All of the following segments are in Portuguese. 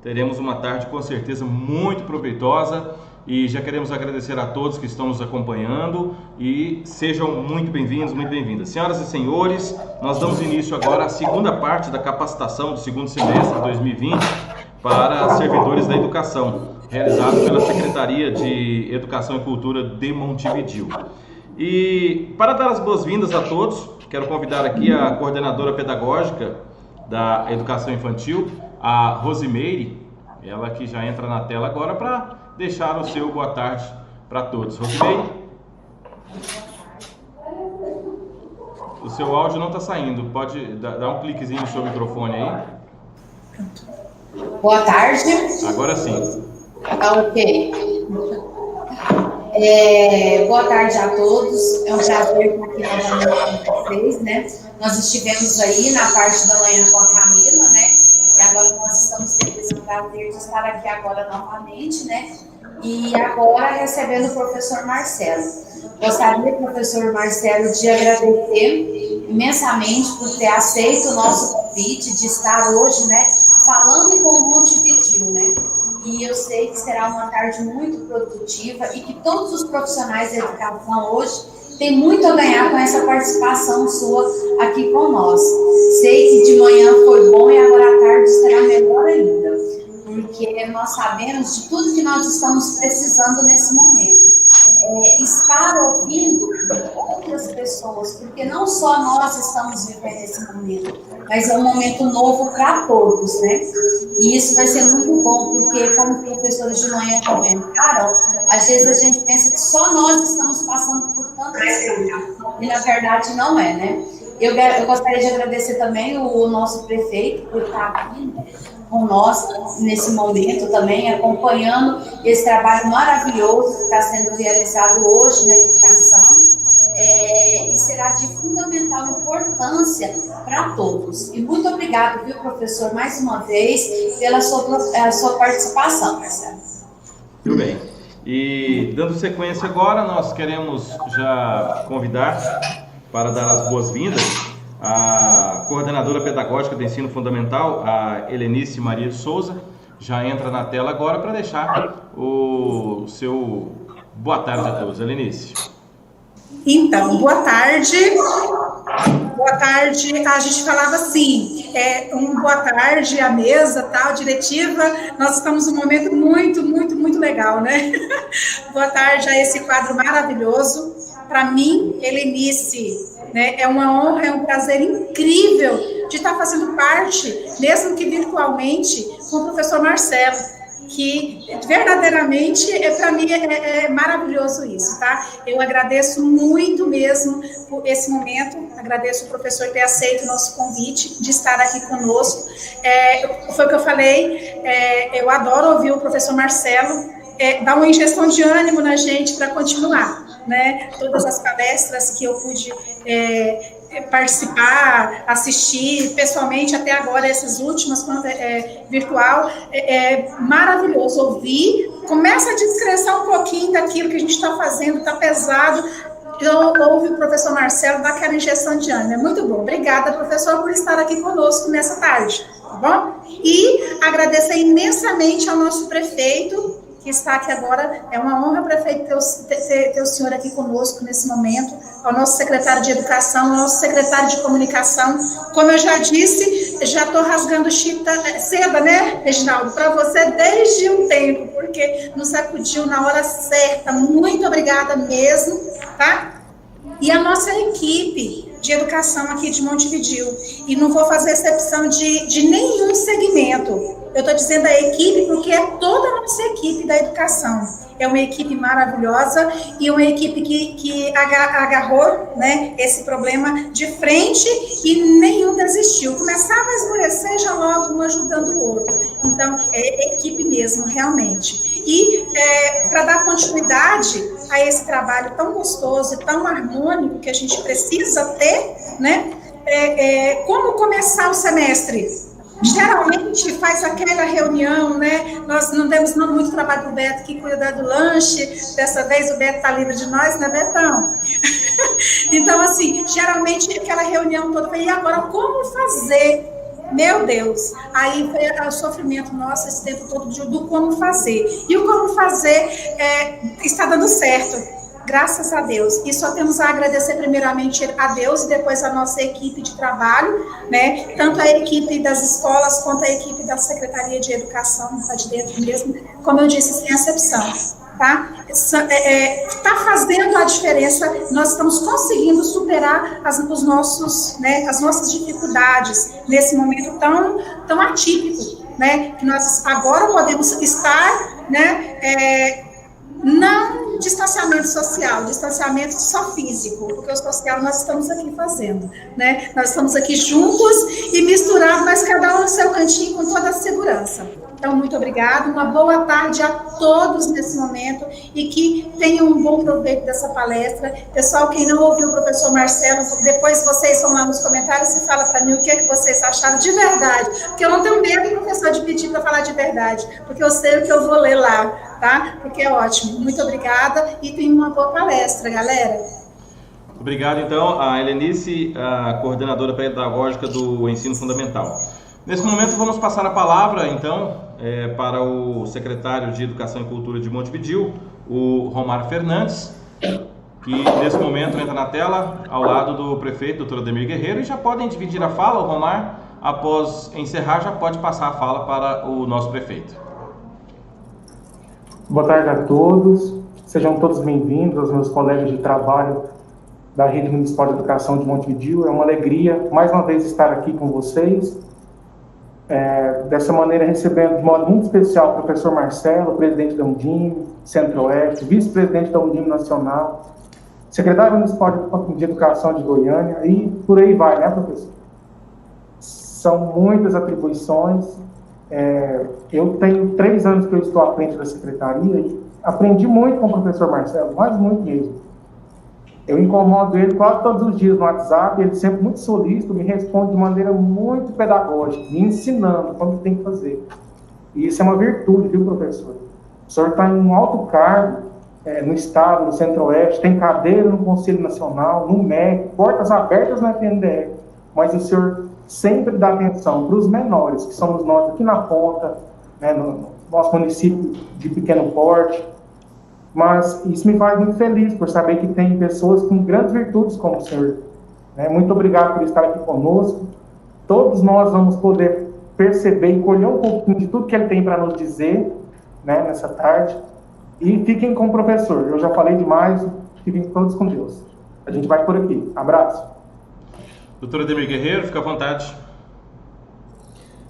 teremos uma tarde com certeza muito proveitosa e já queremos agradecer a todos que estão nos acompanhando e sejam muito bem-vindos, muito bem-vindas. Senhoras e senhores, nós damos início agora à segunda parte da capacitação do segundo semestre de 2020 para servidores da educação, realizado pela Secretaria de Educação e Cultura de Montevidéu. E para dar as boas-vindas a todos, quero convidar aqui a coordenadora pedagógica da Educação Infantil, a Rosimeire, ela que já entra na tela agora para deixar o seu boa tarde para todos. Rosimeire, o seu áudio não está saindo, pode dar um cliquezinho no seu microfone aí. Boa tarde. Agora sim. Ok. Boa tarde a todos. É um prazer estar aqui novamente com vocês, né? Nós estivemos aí na parte da manhã com a Camila, né? E agora nós estamos tendo esse prazer de estar aqui agora novamente, né? E agora recebendo o professor Marcelo. Gostaria, professor Marcelo, de agradecer imensamente por ter aceito o nosso convite de estar hoje, né? Falando com o Montevidéu, né? E eu sei que será uma tarde muito produtiva e que todos os profissionais da educação hoje têm muito a ganhar com essa participação sua aqui conosco. Sei que de manhã foi bom e agora à tarde será melhor ainda, porque nós sabemos de tudo que nós estamos precisando nesse momento. Estar ouvindo outras pessoas, porque não só nós estamos vivendo esse momento, mas é um momento novo para todos, né? E isso vai ser muito bom, porque como os professores de manhã comentaram, às vezes a gente pensa que só nós estamos passando por tantas coisas, e na verdade não é, né? Eu gostaria de agradecer também o nosso prefeito por estar aqui, né, com nós nesse momento também, acompanhando esse trabalho maravilhoso que está sendo realizado hoje na educação, e será de fundamental importância para todos. E muito obrigado, viu, professor, mais uma vez, pela sua participação, Marcelo. Muito bem. E dando sequência agora, nós queremos já convidar para dar as boas-vindas a coordenadora pedagógica do ensino fundamental, a Helenice Maria de Souza, já entra na tela agora para deixar o seu boa tarde a todos. Helenice. Então, boa tarde. Boa tarde. A gente falava assim, boa tarde à mesa, tal, diretiva. Nós estamos num momento muito legal, né? Boa tarde a esse quadro maravilhoso. Para mim, Helenice, né, é uma honra, é um prazer incrível de estar fazendo parte, mesmo que virtualmente, com o professor Marcelo, que verdadeiramente, para mim, é maravilhoso isso, tá? Eu agradeço muito mesmo por esse momento, agradeço o professor ter aceito o nosso convite de estar aqui conosco. Foi o que eu falei, eu adoro ouvir o professor Marcelo, dar uma injeção de ânimo na gente para continuar, né? Todas as palestras que eu pude participar, assistir pessoalmente até agora, essas últimas, virtual, maravilhoso ouvir, começa a descrençar um pouquinho daquilo que a gente está fazendo, está pesado, ouve o professor Marcelo dar aquela injeção de ânimo, é muito bom. Obrigada, professor, por estar aqui conosco nessa tarde, tá bom? E agradecer imensamente ao nosso prefeito, que está aqui agora, é uma honra, prefeito, ter o senhor aqui conosco nesse momento, ao nosso secretário de Educação, ao nosso secretário de Comunicação. Como eu já disse, já estou rasgando seda, né, Reginaldo, para você desde um tempo, porque nos acudiu na hora certa. Muito obrigada mesmo, tá? E a nossa equipe de educação aqui de Montevidéu, e não vou fazer exceção de nenhum segmento. Eu estou dizendo a equipe porque é toda a nossa equipe da educação. É uma equipe maravilhosa e uma equipe que agarrou, né, esse problema de frente e nenhum desistiu. Começava a esmorecer, já logo um ajudando o outro. Então, é equipe mesmo, realmente. E para dar continuidade a esse trabalho tão gostoso e tão harmônico que a gente precisa ter, né, como começar o semestre? Geralmente faz aquela reunião, né? Nós não demos muito trabalho para o Beto, que cuida do lanche. Dessa vez o Beto está livre de nós, né, Betão? Então, assim, geralmente aquela reunião toda, e agora como fazer Meu Deus, aí foi o sofrimento nosso esse tempo todo do como fazer. E o como fazer está dando certo. Graças a Deus. E só temos a agradecer primeiramente a Deus e depois a nossa equipe de trabalho, né? Tanto a equipe das escolas quanto a equipe da Secretaria de Educação, está de dentro mesmo, como eu disse, sem exceção, tá? Está fazendo a diferença, nós estamos conseguindo superar as nossas dificuldades nesse momento tão atípico, né? Que nós agora podemos estar, né? Não distanciamento social, distanciamento só físico, porque o social nós estamos aqui fazendo, né? Nós estamos aqui juntos e misturados, mas cada um no seu cantinho com toda a segurança. Então, muito obrigada, uma boa tarde a todos nesse momento e que tenham um bom proveito dessa palestra. Pessoal, quem não ouviu o professor Marcelo, depois vocês vão lá nos comentários e falam para mim o que é que vocês acharam de verdade, porque eu não tenho medo, professor, de pedir para falar de verdade, porque eu sei o que eu vou ler lá, tá? Porque é ótimo. Muito obrigada e tenham uma boa palestra, galera. Obrigado, então, a Helenice, a coordenadora pedagógica do Ensino Fundamental. Nesse momento, vamos passar a palavra, então, para o secretário de Educação e Cultura de Montevidéu, o Romar Fernandes, que nesse momento entra na tela ao lado do prefeito, doutor Ademir Guerreiro, e já podem dividir a fala. O Romar, após encerrar, já pode passar a fala para o nosso prefeito. Boa tarde a todos, sejam todos bem-vindos aos meus colegas de trabalho da Rede Municipal de Educação de Montevidéu. É uma alegria, mais uma vez, estar aqui com vocês. Dessa maneira, recebendo de modo muito especial o professor Marcelo, presidente da Undime Centro-Oeste, vice-presidente da Undime Nacional, secretário municipal de Educação de Goiânia, e por aí vai, né, professor? São muitas atribuições. Eu tenho 3 anos que eu estou à frente da secretaria e aprendi muito com o professor Marcelo, mas muito mesmo. Eu incomodo ele quase todos os dias no WhatsApp, ele sempre muito solícito, me responde de maneira muito pedagógica, me ensinando como tem que fazer. E isso é uma virtude, viu, professor? O senhor está em um alto cargo no Estado, no Centro-Oeste, tem cadeira no Conselho Nacional, no MEC, portas abertas na FNDE, mas o senhor sempre dá atenção para os menores, que somos nós aqui na ponta, né, no nosso município de pequeno porte. Mas isso me faz muito feliz por saber que tem pessoas com grandes virtudes como o senhor. Muito obrigado por estar aqui conosco. Todos nós vamos poder perceber e colher um pouquinho de tudo que ele tem para nos dizer, né, nessa tarde. E fiquem com o professor. Eu já falei demais, fiquem todos com Deus. A gente vai por aqui. Abraço. Doutor Ademir Guerreiro, fica à vontade.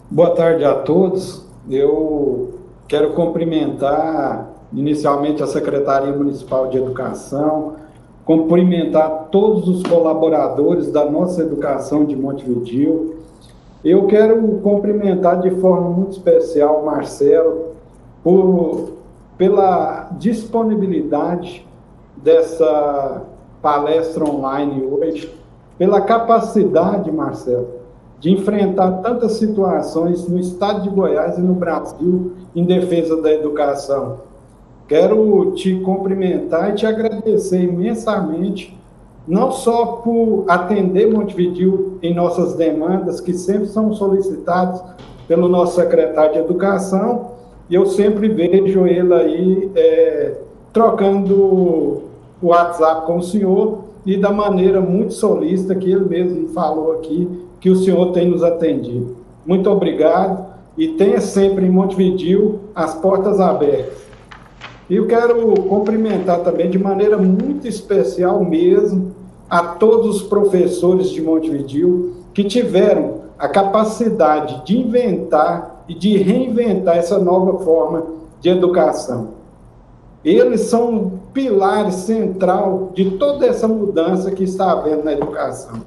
Boa tarde a todos. Eu quero cumprimentar inicialmente a Secretaria Municipal de Educação, cumprimentar todos os colaboradores da nossa educação de Montevidéu. Eu quero cumprimentar de forma muito especial o Marcelo pela disponibilidade dessa palestra online hoje, pela capacidade, Marcelo, de enfrentar tantas situações no estado de Goiás e no Brasil em defesa da educação. Quero te cumprimentar e te agradecer imensamente, não só por atender Montevidéu em nossas demandas, que sempre são solicitadas pelo nosso secretário de Educação, e eu sempre vejo ele aí trocando o WhatsApp com o senhor, e da maneira muito solícita que ele mesmo falou aqui, que o senhor tem nos atendido. Muito obrigado, e tenha sempre em Montevidéu as portas abertas. E eu quero cumprimentar também de maneira muito especial mesmo a todos os professores de Montevidéu que tiveram a capacidade de inventar e de reinventar essa nova forma de educação. Eles são um pilar central de toda essa mudança que está havendo na educação.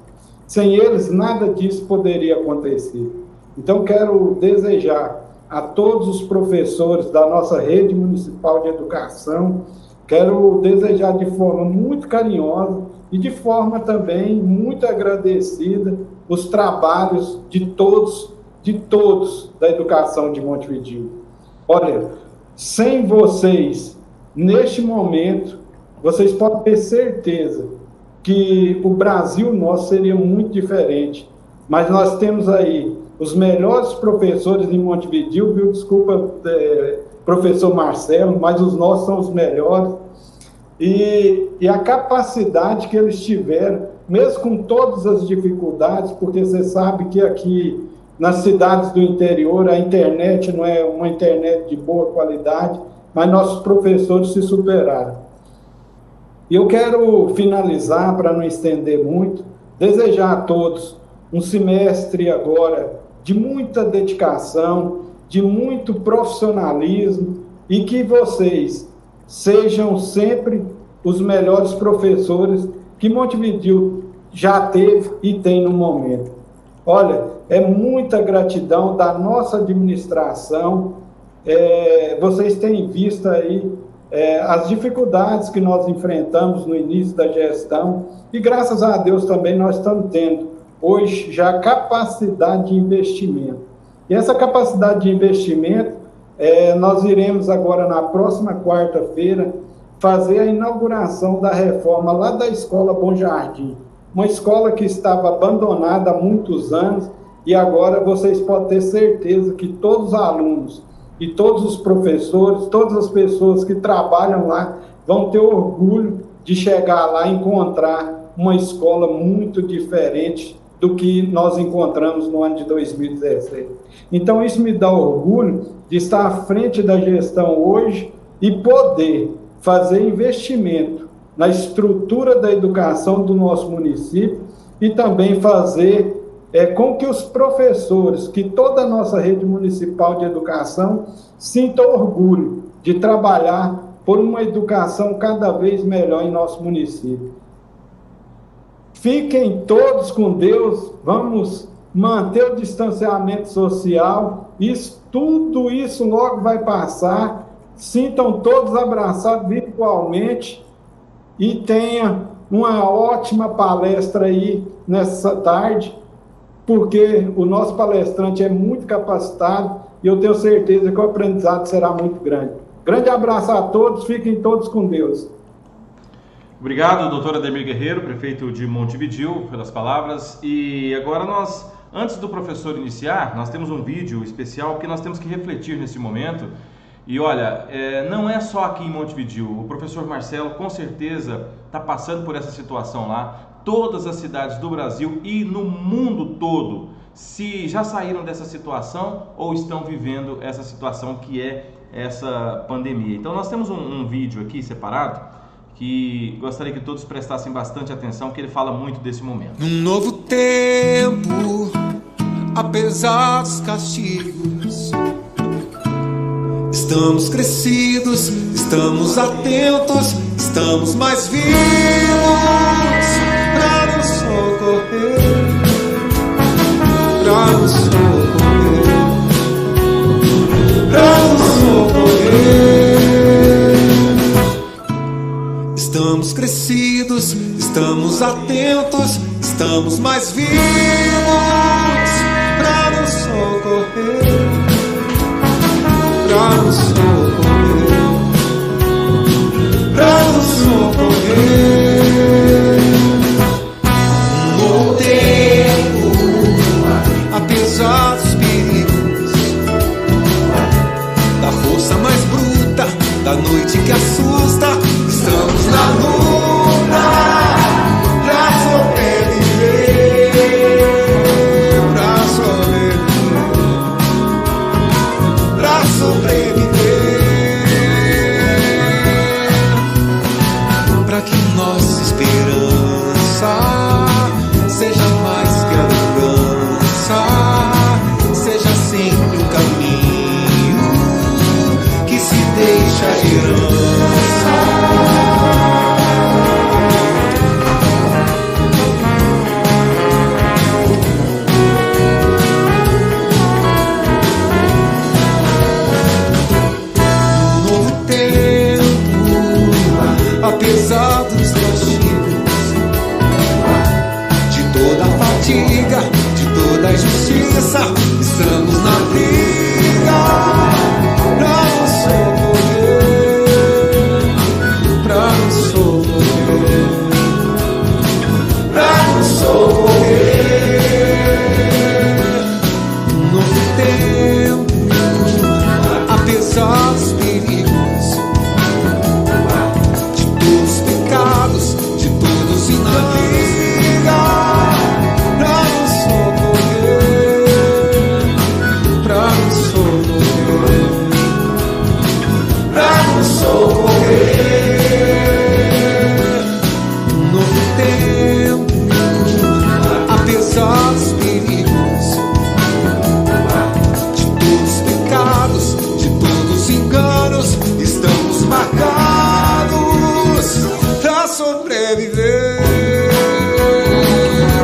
Sem eles, nada disso poderia acontecer. Então, quero desejar a todos os professores da nossa rede municipal de educação, quero desejar de forma muito carinhosa e de forma também muito agradecida os trabalhos de todos da educação de Montevidéu. Olha, sem vocês, neste momento, vocês podem ter certeza que o Brasil nosso seria muito diferente, mas nós temos aí os melhores professores em Montevidéu, viu? Desculpa, professor Marcelo, mas os nossos são os melhores. E a capacidade que eles tiveram, mesmo com todas as dificuldades, porque você sabe que aqui nas cidades do interior a internet não é uma internet de boa qualidade, mas nossos professores se superaram. E eu quero finalizar, para não estender muito, desejar a todos um semestre agora de muita dedicação, de muito profissionalismo, e que vocês sejam sempre os melhores professores que Montevidéu já teve e tem no momento. Olha, é muita gratidão da nossa administração. Vocês têm visto aí as dificuldades que nós enfrentamos no início da gestão, e graças a Deus também nós estamos tendo hoje já capacidade de investimento. E essa capacidade de investimento, nós iremos agora na próxima quarta-feira fazer a inauguração da reforma lá da Escola Bom Jardim, uma escola que estava abandonada há muitos anos, e agora vocês podem ter certeza que todos os alunos e todos os professores, todas as pessoas que trabalham lá vão ter orgulho de chegar lá e encontrar uma escola muito diferente do que nós encontramos no ano de 2016. Então, isso me dá orgulho de estar à frente da gestão hoje e poder fazer investimento na estrutura da educação do nosso município e também fazer com que os professores, que toda a nossa rede municipal de educação sinta orgulho de trabalhar por uma educação cada vez melhor em nosso município. Fiquem todos com Deus, vamos manter o distanciamento social, tudo isso logo vai passar, sintam todos abraçados virtualmente e tenha uma ótima palestra aí nessa tarde, porque o nosso palestrante é muito capacitado e eu tenho certeza que o aprendizado será muito grande. Grande abraço a todos, fiquem todos com Deus. Obrigado, doutor Ademir Guerreiro, prefeito de Montevidéu, pelas palavras. E agora nós, antes do professor iniciar, nós temos um vídeo especial que nós temos que refletir nesse momento. E olha, não é só aqui em Montevidéu, o professor Marcelo com certeza está passando por essa situação lá. Todas as cidades do Brasil e no mundo todo, se já saíram dessa situação ou estão vivendo essa situação que é essa pandemia. Então nós temos um vídeo aqui separado que gostaria que todos prestassem bastante atenção, que ele fala muito desse momento. Num novo tempo, apesar dos castigos, estamos crescidos, estamos atentos, estamos mais vivos para nos socorrer, para nos socorrer, para nos socorrer. Estamos crescidos, estamos atentos, estamos mais vivos para nos socorrer, para nos socorrer, para nos socorrer. No tempo, apesar dos perigos, da força mais bruta, da noite que assusta, estamos na luta pra sobreviver, pra sobreviver, pra sobreviver, pra que nossa esperança seja mais que a lembrança, seja sempre um caminho que se deixa de herança. Apesar dos castigos, de toda a fatiga, de toda a injustiça, estamos na briga pra nos socorrer, apesar dos perigos, de todos os pecados, de todos os enganos, pra nos socorrer, pra nos socorrer, pra nos socorrer. Um novo tempo, apesar dos perigos, de todos os pecados, de todos os enganos, estamos marcados pra sobreviver,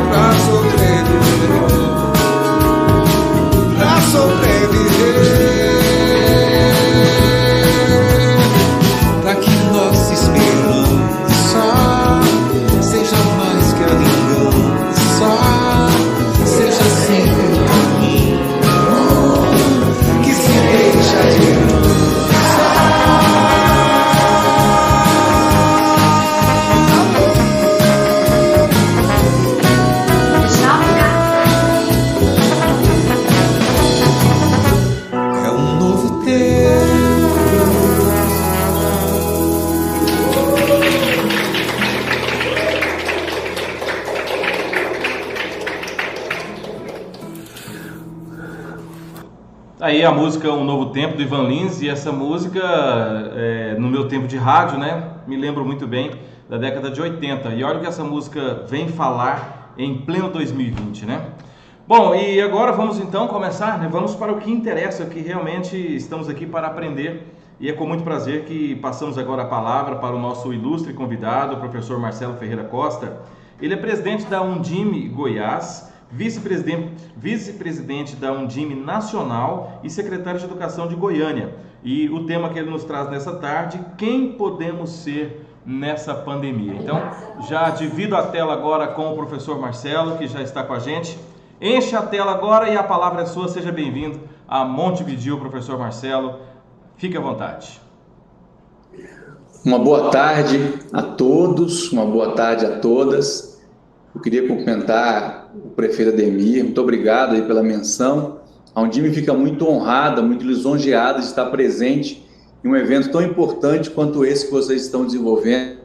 pra sobreviver, pra sobreviver, pra que nossa esperança seja mais que a vingança, seja sempre um caminho que se deixa de é um novo tempo. Aí a música Um Novo Tempo, do Ivan Lins, e essa música, no meu tempo de rádio, né, me lembro muito bem da década de 80. E olha o que essa música vem falar em pleno 2020, né? Bom, e agora vamos então começar, né? Vamos para o que interessa, que realmente estamos aqui para aprender. E é com muito prazer que passamos agora a palavra para o nosso ilustre convidado, o professor Marcelo Ferreira Costa. Ele é presidente da Undime Goiás, vice-presidente da Undime Nacional e secretário de Educação de Goiânia. E o tema que ele nos traz nessa tarde: quem podemos ser nessa pandemia? Então, já divido a tela agora com o professor Marcelo, que já está com a gente. Enche a tela agora e a palavra é sua. Seja bem-vindo a Montevidéu, professor Marcelo. Fique à vontade. Uma boa tarde a todos, uma boa tarde a todas. Eu queria cumprimentar o prefeito Ademir, muito obrigado aí pela menção. A Undime fica muito honrada, muito lisonjeada de estar presente em um evento tão importante quanto esse que vocês estão desenvolvendo.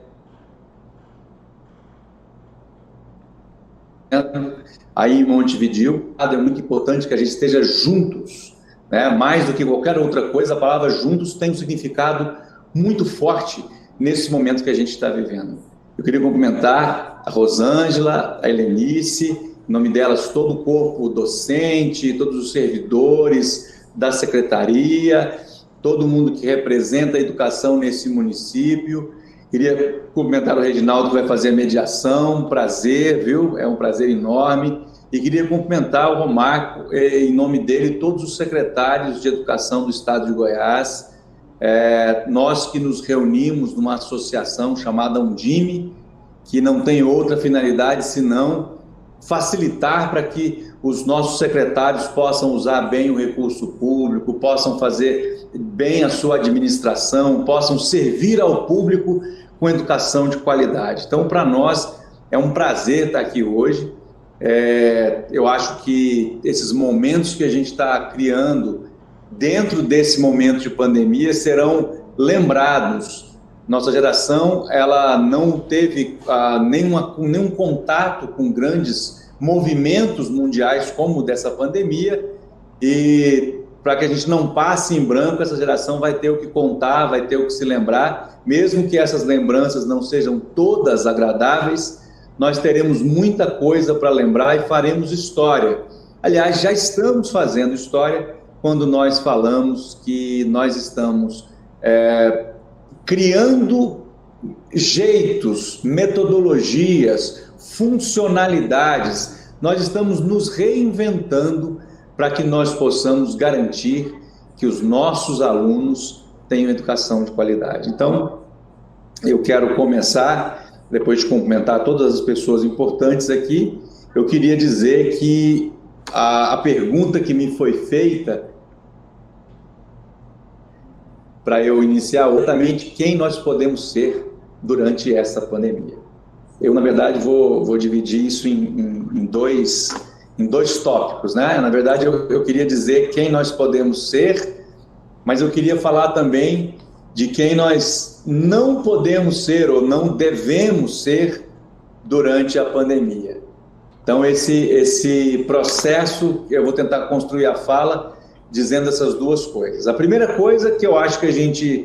Aí em Montevidéu, é muito importante que a gente esteja juntos, né? Mais do que qualquer outra coisa, a palavra juntos tem um significado muito forte nesse momento que a gente está vivendo. Eu queria cumprimentar a Rosângela, a Helenice, em nome delas todo o corpo docente, todos os servidores da secretaria, todo mundo que representa a educação nesse município. Queria cumprimentar o Reginaldo, que vai fazer a mediação, prazer, viu? É um prazer enorme. E queria cumprimentar o Romarco, em nome dele, todos os secretários de educação do estado de Goiás. Nós que nos reunimos numa associação chamada Undime, que não tem outra finalidade senão facilitar para que os nossos secretários possam usar bem o recurso público, possam fazer bem a sua administração, possam servir ao público com educação de qualidade. Então, para nós, é um prazer estar aqui hoje. Eu acho que esses momentos que a gente está criando dentro desse momento de pandemia serão lembrados. Nossa geração, ela não teve nenhum contato com grandes movimentos mundiais como o dessa pandemia, e para que a gente não passe em branco, essa geração vai ter o que contar, vai ter o que se lembrar, mesmo que essas lembranças não sejam todas agradáveis, nós teremos muita coisa para lembrar e faremos história. Aliás, já estamos fazendo história quando nós falamos que nós estamos criando jeitos, metodologias, funcionalidades. Nós estamos nos reinventando para que nós possamos garantir que os nossos alunos tenham educação de qualidade. Então, eu quero começar, depois de cumprimentar todas as pessoas importantes aqui, eu queria dizer que a pergunta que me foi feita para eu iniciar exatamente quem nós podemos ser durante essa pandemia. Eu, na verdade, vou dividir isso em dois tópicos, né? Na verdade, eu queria dizer quem nós podemos ser, mas eu queria falar também de quem nós não podemos ser ou não devemos ser durante a pandemia. Então, esse processo, eu vou tentar construir a fala dizendo essas duas coisas. A primeira coisa que eu acho que a gente,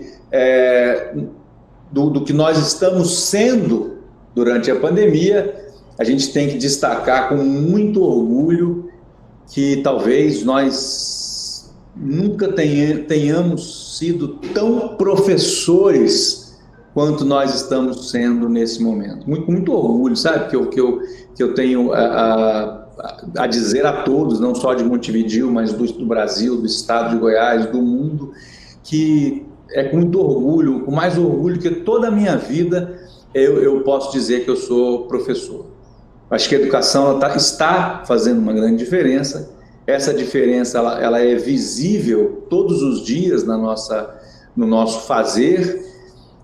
do que nós estamos sendo durante a pandemia, a gente tem que destacar com muito orgulho que talvez nós nunca tenhamos sido tão professores quanto nós estamos sendo nesse momento. Muito orgulho, sabe, que eu tenho a dizer a todos, não só de Montevideo, mas do Brasil, do estado de Goiás, do mundo, que é com muito orgulho, com mais orgulho que toda a minha vida, eu posso dizer que eu sou professor. Acho que a educação está fazendo uma grande diferença. Essa diferença ela é visível todos os dias no nosso fazer,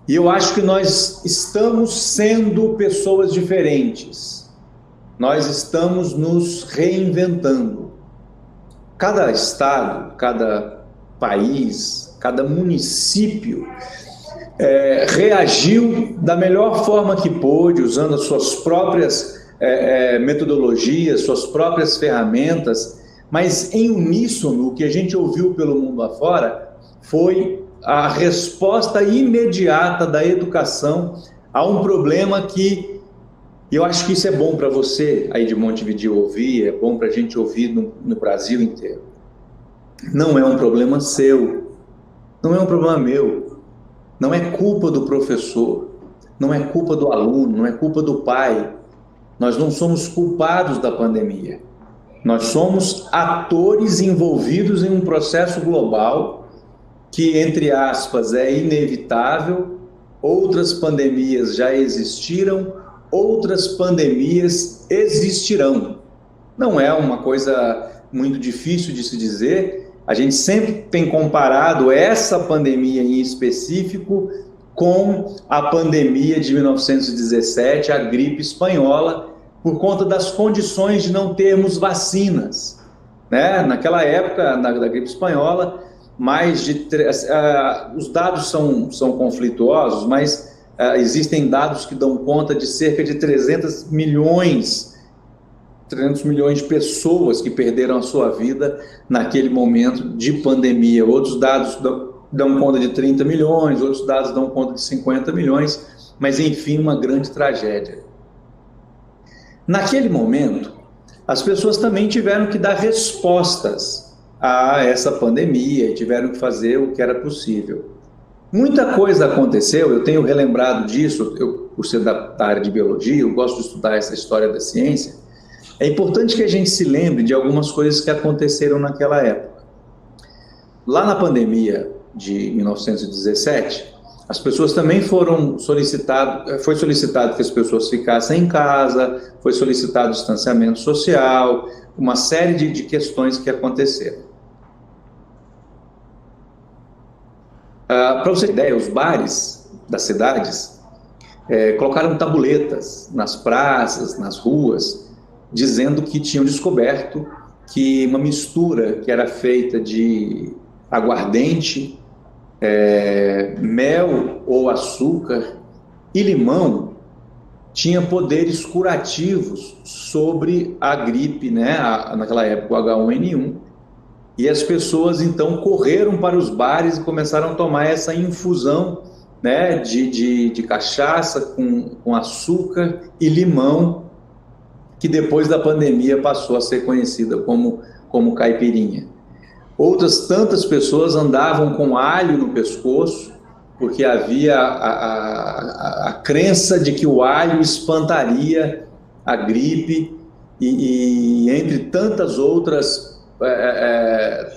e eu acho que nós estamos sendo pessoas diferentes. Nós estamos nos reinventando. Cada estado, cada país, cada município reagiu da melhor forma que pôde, usando as suas próprias metodologias, suas próprias ferramentas, mas em uníssono, o que a gente ouviu pelo mundo afora foi a resposta imediata da educação a um problema que eu acho que isso é bom para você aí de Montevideo ouvir, é bom para a gente ouvir no Brasil inteiro. Não é um problema seu, não é um problema meu, não é culpa do professor, não é culpa do aluno, não é culpa do pai. Nós não somos culpados da pandemia. Nós somos atores envolvidos em um processo global que, entre aspas, é inevitável. Outras pandemias já existiram, outras pandemias existirão. Não é uma coisa muito difícil de se dizer. A gente sempre tem comparado essa pandemia em específico com a pandemia de 1917, a gripe espanhola, por conta das condições de não termos vacinas, né? Naquela época, da gripe espanhola, os dados são conflituosos, mas existem dados que dão conta de cerca de 300 milhões de pessoas que perderam a sua vida naquele momento de pandemia. Outros dados dão conta de 30 milhões, outros dados dão conta de 50 milhões, mas enfim, uma grande tragédia. Naquele momento, as pessoas também tiveram que dar respostas a essa pandemia, tiveram que fazer o que era possível. Muita coisa aconteceu, eu tenho relembrado disso, por ser da área de biologia, eu gosto de estudar essa história da ciência. É importante que a gente se lembre de algumas coisas que aconteceram naquela época. Lá na pandemia de 1917, as pessoas também foi solicitado que as pessoas ficassem em casa, foi solicitado distanciamento social, uma série de questões que aconteceram. Para você ter ideia, os bares das cidades colocaram tabuletas nas praças, nas ruas, dizendo que tinham descoberto que uma mistura que era feita de aguardente, mel ou açúcar e limão tinha poderes curativos sobre a gripe, né? Naquela época o H1N1, e as pessoas então correram para os bares e começaram a tomar essa infusão, né, de cachaça com açúcar e limão, que depois da pandemia passou a ser conhecida como caipirinha. Outras tantas pessoas andavam com alho no pescoço, porque havia a crença de que o alho espantaria a gripe, e entre tantas outras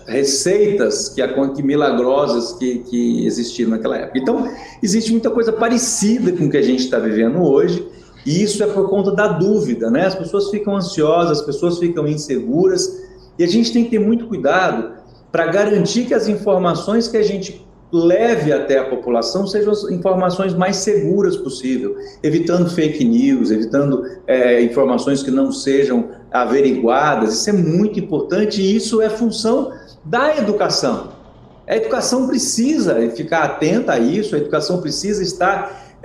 receitas milagrosas que existiram naquela época. Então, existe muita coisa parecida com o que a gente está vivendo hoje, e isso é por conta da dúvida, né? As pessoas ficam ansiosas, as pessoas ficam inseguras, e a gente tem que ter muito cuidado para garantir que as informações que a gente leve até a população sejam as informações mais seguras possível, evitando fake news, evitando informações que não sejam averiguadas. Isso é muito importante, e isso é função da educação. A educação precisa ficar atenta a isso, a educação precisa estar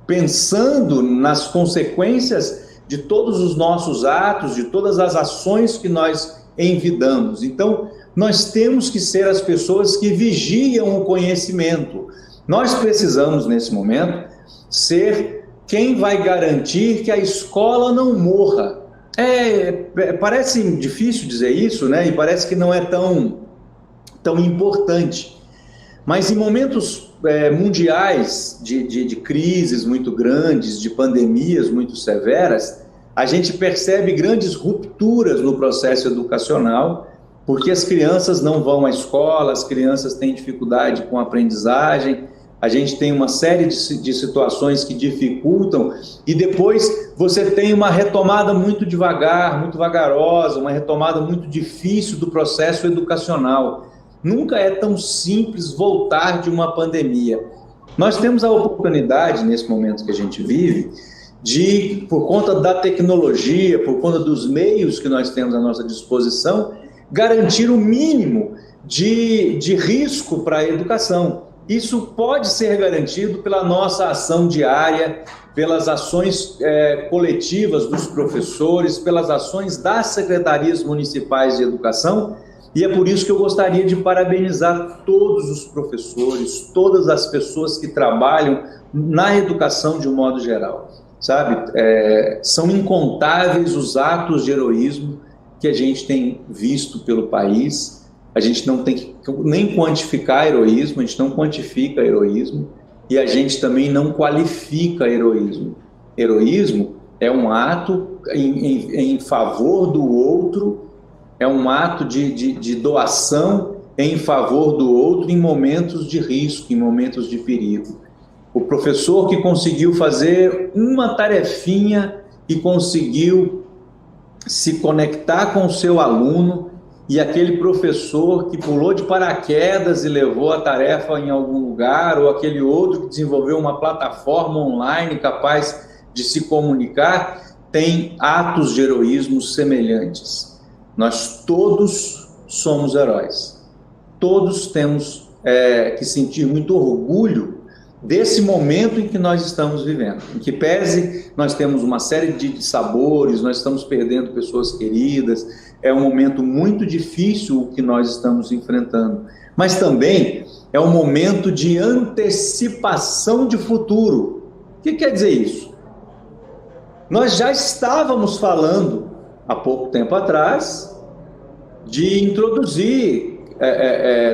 pensando nas consequências de todos os nossos atos, de todas as ações que nós envidamos. Então, nós temos que ser as pessoas que vigiam o conhecimento. Nós precisamos, nesse momento, ser quem vai garantir que a escola não morra. Parece difícil dizer isso, né? E parece que não é tão importante. Mas em momentos mundiais de crises muito grandes, de pandemias muito severas, a gente percebe grandes rupturas no processo educacional, porque as crianças não vão à escola, as crianças têm dificuldade com a aprendizagem, a gente tem uma série de situações que dificultam, e depois você tem uma retomada muito devagar, muito vagarosa, uma retomada muito difícil do processo educacional. Nunca é tão simples voltar de uma pandemia. Nós temos a oportunidade, nesse momento que a gente vive, de, por conta da tecnologia, por conta dos meios que nós temos à nossa disposição, garantir o mínimo de risco para a educação. Isso pode ser garantido pela nossa ação diária, pelas ações coletivas dos professores, pelas ações das secretarias municipais de educação, e é por isso que eu gostaria de parabenizar todos os professores, todas as pessoas que trabalham na educação de um modo geral, sabe? São incontáveis os atos de heroísmo que a gente tem visto pelo país. A gente não tem que nem quantificar heroísmo, a gente não quantifica heroísmo, e a gente também não qualifica heroísmo. Heroísmo é um ato em favor do outro, é um ato de doação em favor do outro em momentos de risco, em momentos de perigo. O professor que conseguiu fazer uma tarefinha e conseguiu se conectar com o seu aluno, e aquele professor que pulou de paraquedas e levou a tarefa em algum lugar, ou aquele outro que desenvolveu uma plataforma online capaz de se comunicar, tem atos de heroísmo semelhantes. Nós todos somos heróis. Todos temos que sentir muito orgulho desse momento em que nós estamos vivendo. Em que pese nós temos uma série de sabores, nós estamos perdendo pessoas queridas, é um momento muito difícil o que nós estamos enfrentando, mas também é um momento de antecipação de futuro. O que quer dizer isso? Nós já estávamos falando, há pouco tempo atrás, de introduzir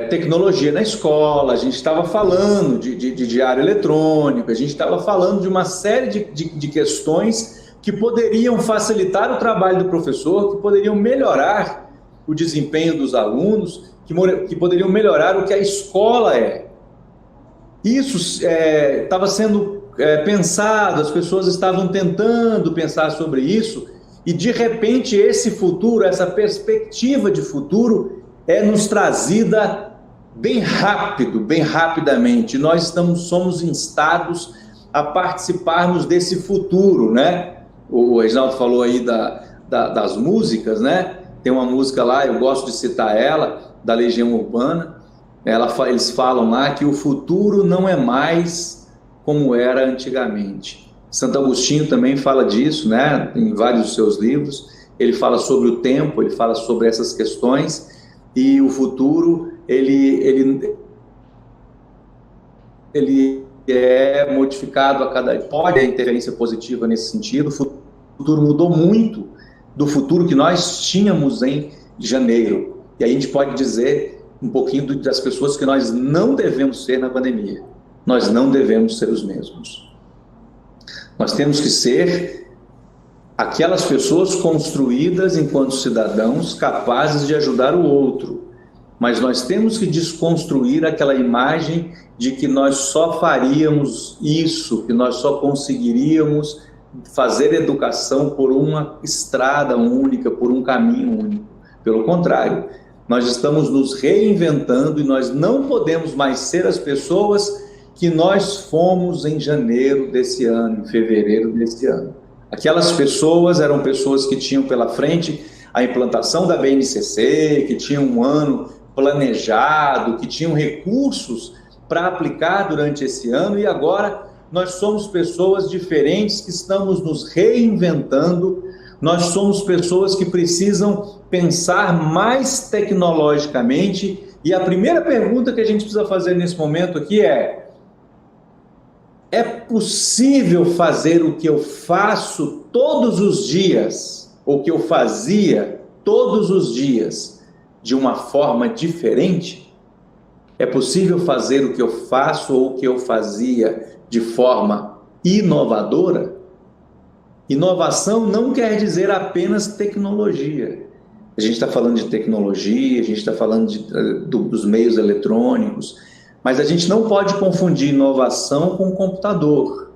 tecnologia na escola, a gente estava falando de diário eletrônico, a gente estava falando de uma série de questões que poderiam facilitar o trabalho do professor, que poderiam melhorar o desempenho dos alunos, que poderiam melhorar o que a escola é. Isso estava sendo pensado, as pessoas estavam tentando pensar sobre isso, e de repente esse futuro, essa perspectiva de futuro é nos trazida bem rapidamente. Nós somos instados a participarmos desse futuro, né? O Reginaldo falou aí das músicas, né? Tem uma música lá, eu gosto de citar ela, da Legião Urbana. Eles falam lá que o futuro não é mais como era antigamente. Santo Agostinho também fala disso, né? Em vários dos seus livros. Ele fala sobre o tempo, ele fala sobre essas questões, e o futuro, ele é modificado a cada... Pode haver interferência positiva nesse sentido. O futuro mudou muito do futuro que nós tínhamos em janeiro. E aí a gente pode dizer um pouquinho das pessoas que nós não devemos ser na pandemia. Nós não devemos ser os mesmos. Nós temos que ser aquelas pessoas construídas enquanto cidadãos capazes de ajudar o outro. Mas nós temos que desconstruir aquela imagem de que nós só faríamos isso, que nós só conseguiríamos fazer educação por uma estrada única, por um caminho único. Pelo contrário, nós estamos nos reinventando e nós não podemos mais ser as pessoas que nós fomos em janeiro desse ano, em fevereiro desse ano. Aquelas pessoas eram pessoas que tinham pela frente a implantação da BNCC, que tinham um ano planejado, que tinham recursos para aplicar durante esse ano, e agora nós somos pessoas diferentes que estamos nos reinventando, nós somos pessoas que precisam pensar mais tecnologicamente, e a primeira pergunta que a gente precisa fazer nesse momento aqui é possível fazer o que eu faço todos os dias, ou que eu fazia todos os dias, de uma forma diferente? É possível fazer o que eu faço ou o que eu fazia de forma inovadora? Inovação não quer dizer apenas tecnologia. A gente está falando de tecnologia, a gente está falando dos meios eletrônicos, mas a gente não pode confundir inovação com computador.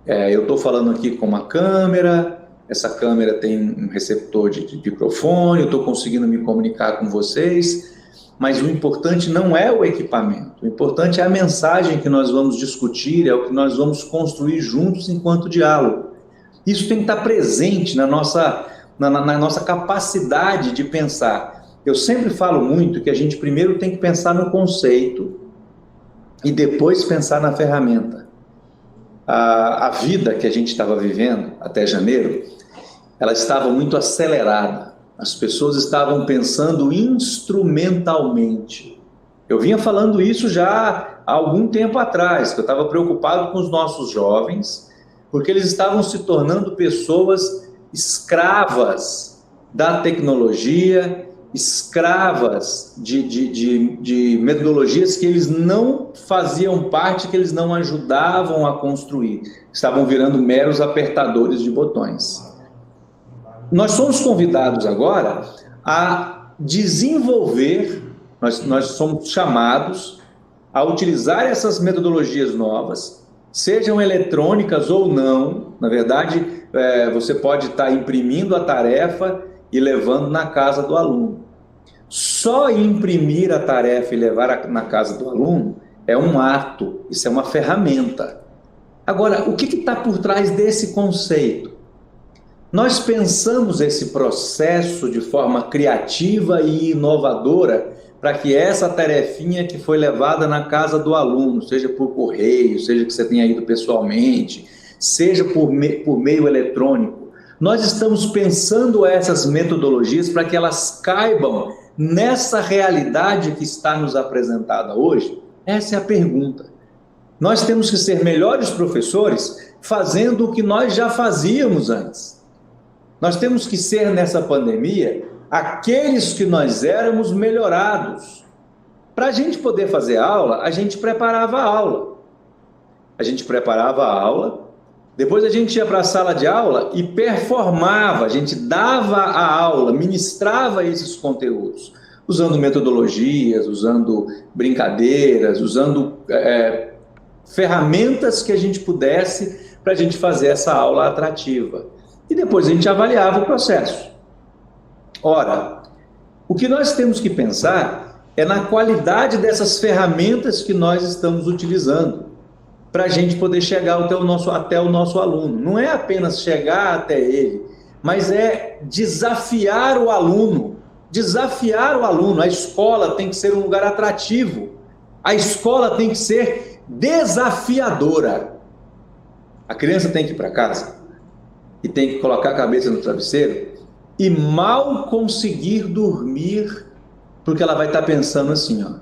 Eu estou falando aqui com uma câmera, essa câmera tem um receptor de microfone, eu estou conseguindo me comunicar com vocês, mas o importante não é o equipamento, o importante é a mensagem que nós vamos discutir, é o que nós vamos construir juntos enquanto diálogo. Isso tem que estar presente na nossa capacidade de pensar. Eu sempre falo muito que a gente primeiro tem que pensar no conceito e depois pensar na ferramenta. A vida que a gente estava vivendo até janeiro, ela estava muito acelerada. As pessoas estavam pensando instrumentalmente. Eu vinha falando isso já há algum tempo atrás, que eu estava preocupado com os nossos jovens, porque eles estavam se tornando pessoas escravas da tecnologia, escravas de metodologias que eles não faziam parte, que eles não ajudavam a construir. Estavam virando meros apertadores de botões. Nós somos convidados agora a desenvolver, nós somos chamados a utilizar essas metodologias novas, sejam eletrônicas ou não. Na verdade, você pode estar imprimindo a tarefa e levando na casa do aluno. Só imprimir a tarefa e levar na casa do aluno é um ato, isso é uma ferramenta. Agora, o que está por trás desse conceito? Nós pensamos esse processo de forma criativa e inovadora para que essa tarefinha que foi levada na casa do aluno, seja por correio, seja que você tenha ido pessoalmente, seja por meio eletrônico, nós estamos pensando essas metodologias para que elas caibam nessa realidade que está nos apresentada hoje? Essa é a pergunta. Nós temos que ser melhores professores fazendo o que nós já fazíamos antes. Nós temos que ser, nessa pandemia, aqueles que nós éramos melhorados. Para a gente poder fazer aula, a gente preparava a aula. Depois a gente ia para a sala de aula e performava, a gente dava a aula, ministrava esses conteúdos, usando metodologias, usando brincadeiras, usando ferramentas que a gente pudesse para a gente fazer essa aula atrativa. E depois a gente avaliava o processo. Ora, o que nós temos que pensar é na qualidade dessas ferramentas que nós estamos utilizando para a gente poder chegar até o nosso aluno. Não é apenas chegar até ele, mas é desafiar o aluno. Desafiar o aluno. A escola tem que ser um lugar atrativo. A escola tem que ser desafiadora. A criança tem que ir para casa e tem que colocar a cabeça no travesseiro e mal conseguir dormir, porque ela vai estar pensando assim, ó,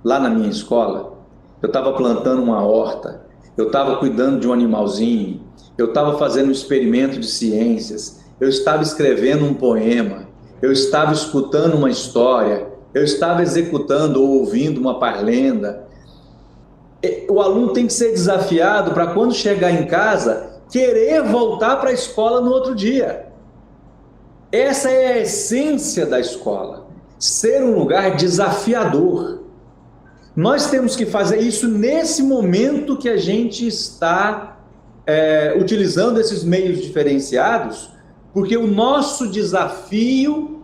lá na minha escola, eu estava plantando uma horta, eu estava cuidando de um animalzinho, eu estava fazendo um experimento de ciências, eu estava escrevendo um poema, eu estava escutando uma história, eu estava executando ou ouvindo uma parlenda. O aluno tem que ser desafiado para, quando chegar em casa, querer voltar para a escola no outro dia. Essa é a essência da escola, ser um lugar desafiador. Nós temos que fazer isso nesse momento que a gente está utilizando esses meios diferenciados, porque o nosso desafio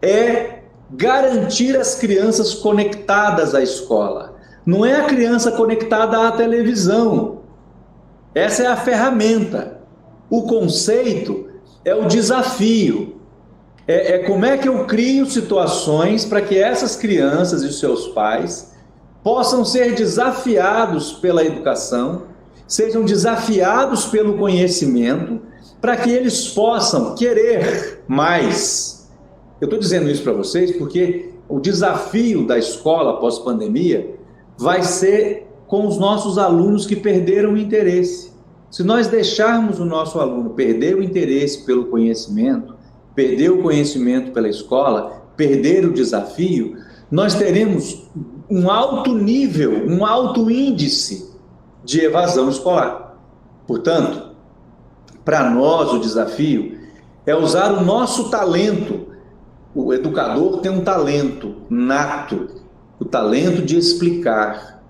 é garantir as crianças conectadas à escola. Não é a criança conectada à televisão. Essa é a ferramenta. O conceito é o desafio. Como é que eu crio situações para que essas crianças e os seus pais possam ser desafiados pela educação, sejam desafiados pelo conhecimento, para que eles possam querer mais. Eu estou dizendo isso para vocês porque o desafio da escola pós-pandemia vai ser com os nossos alunos que perderam o interesse. Se nós deixarmos o nosso aluno perder o interesse pelo conhecimento, perder o conhecimento pela escola, perder o desafio, nós teremos um alto nível, um alto índice de evasão escolar. Portanto, para nós o desafio é usar o nosso talento. O educador tem um talento nato, o talento de explicar,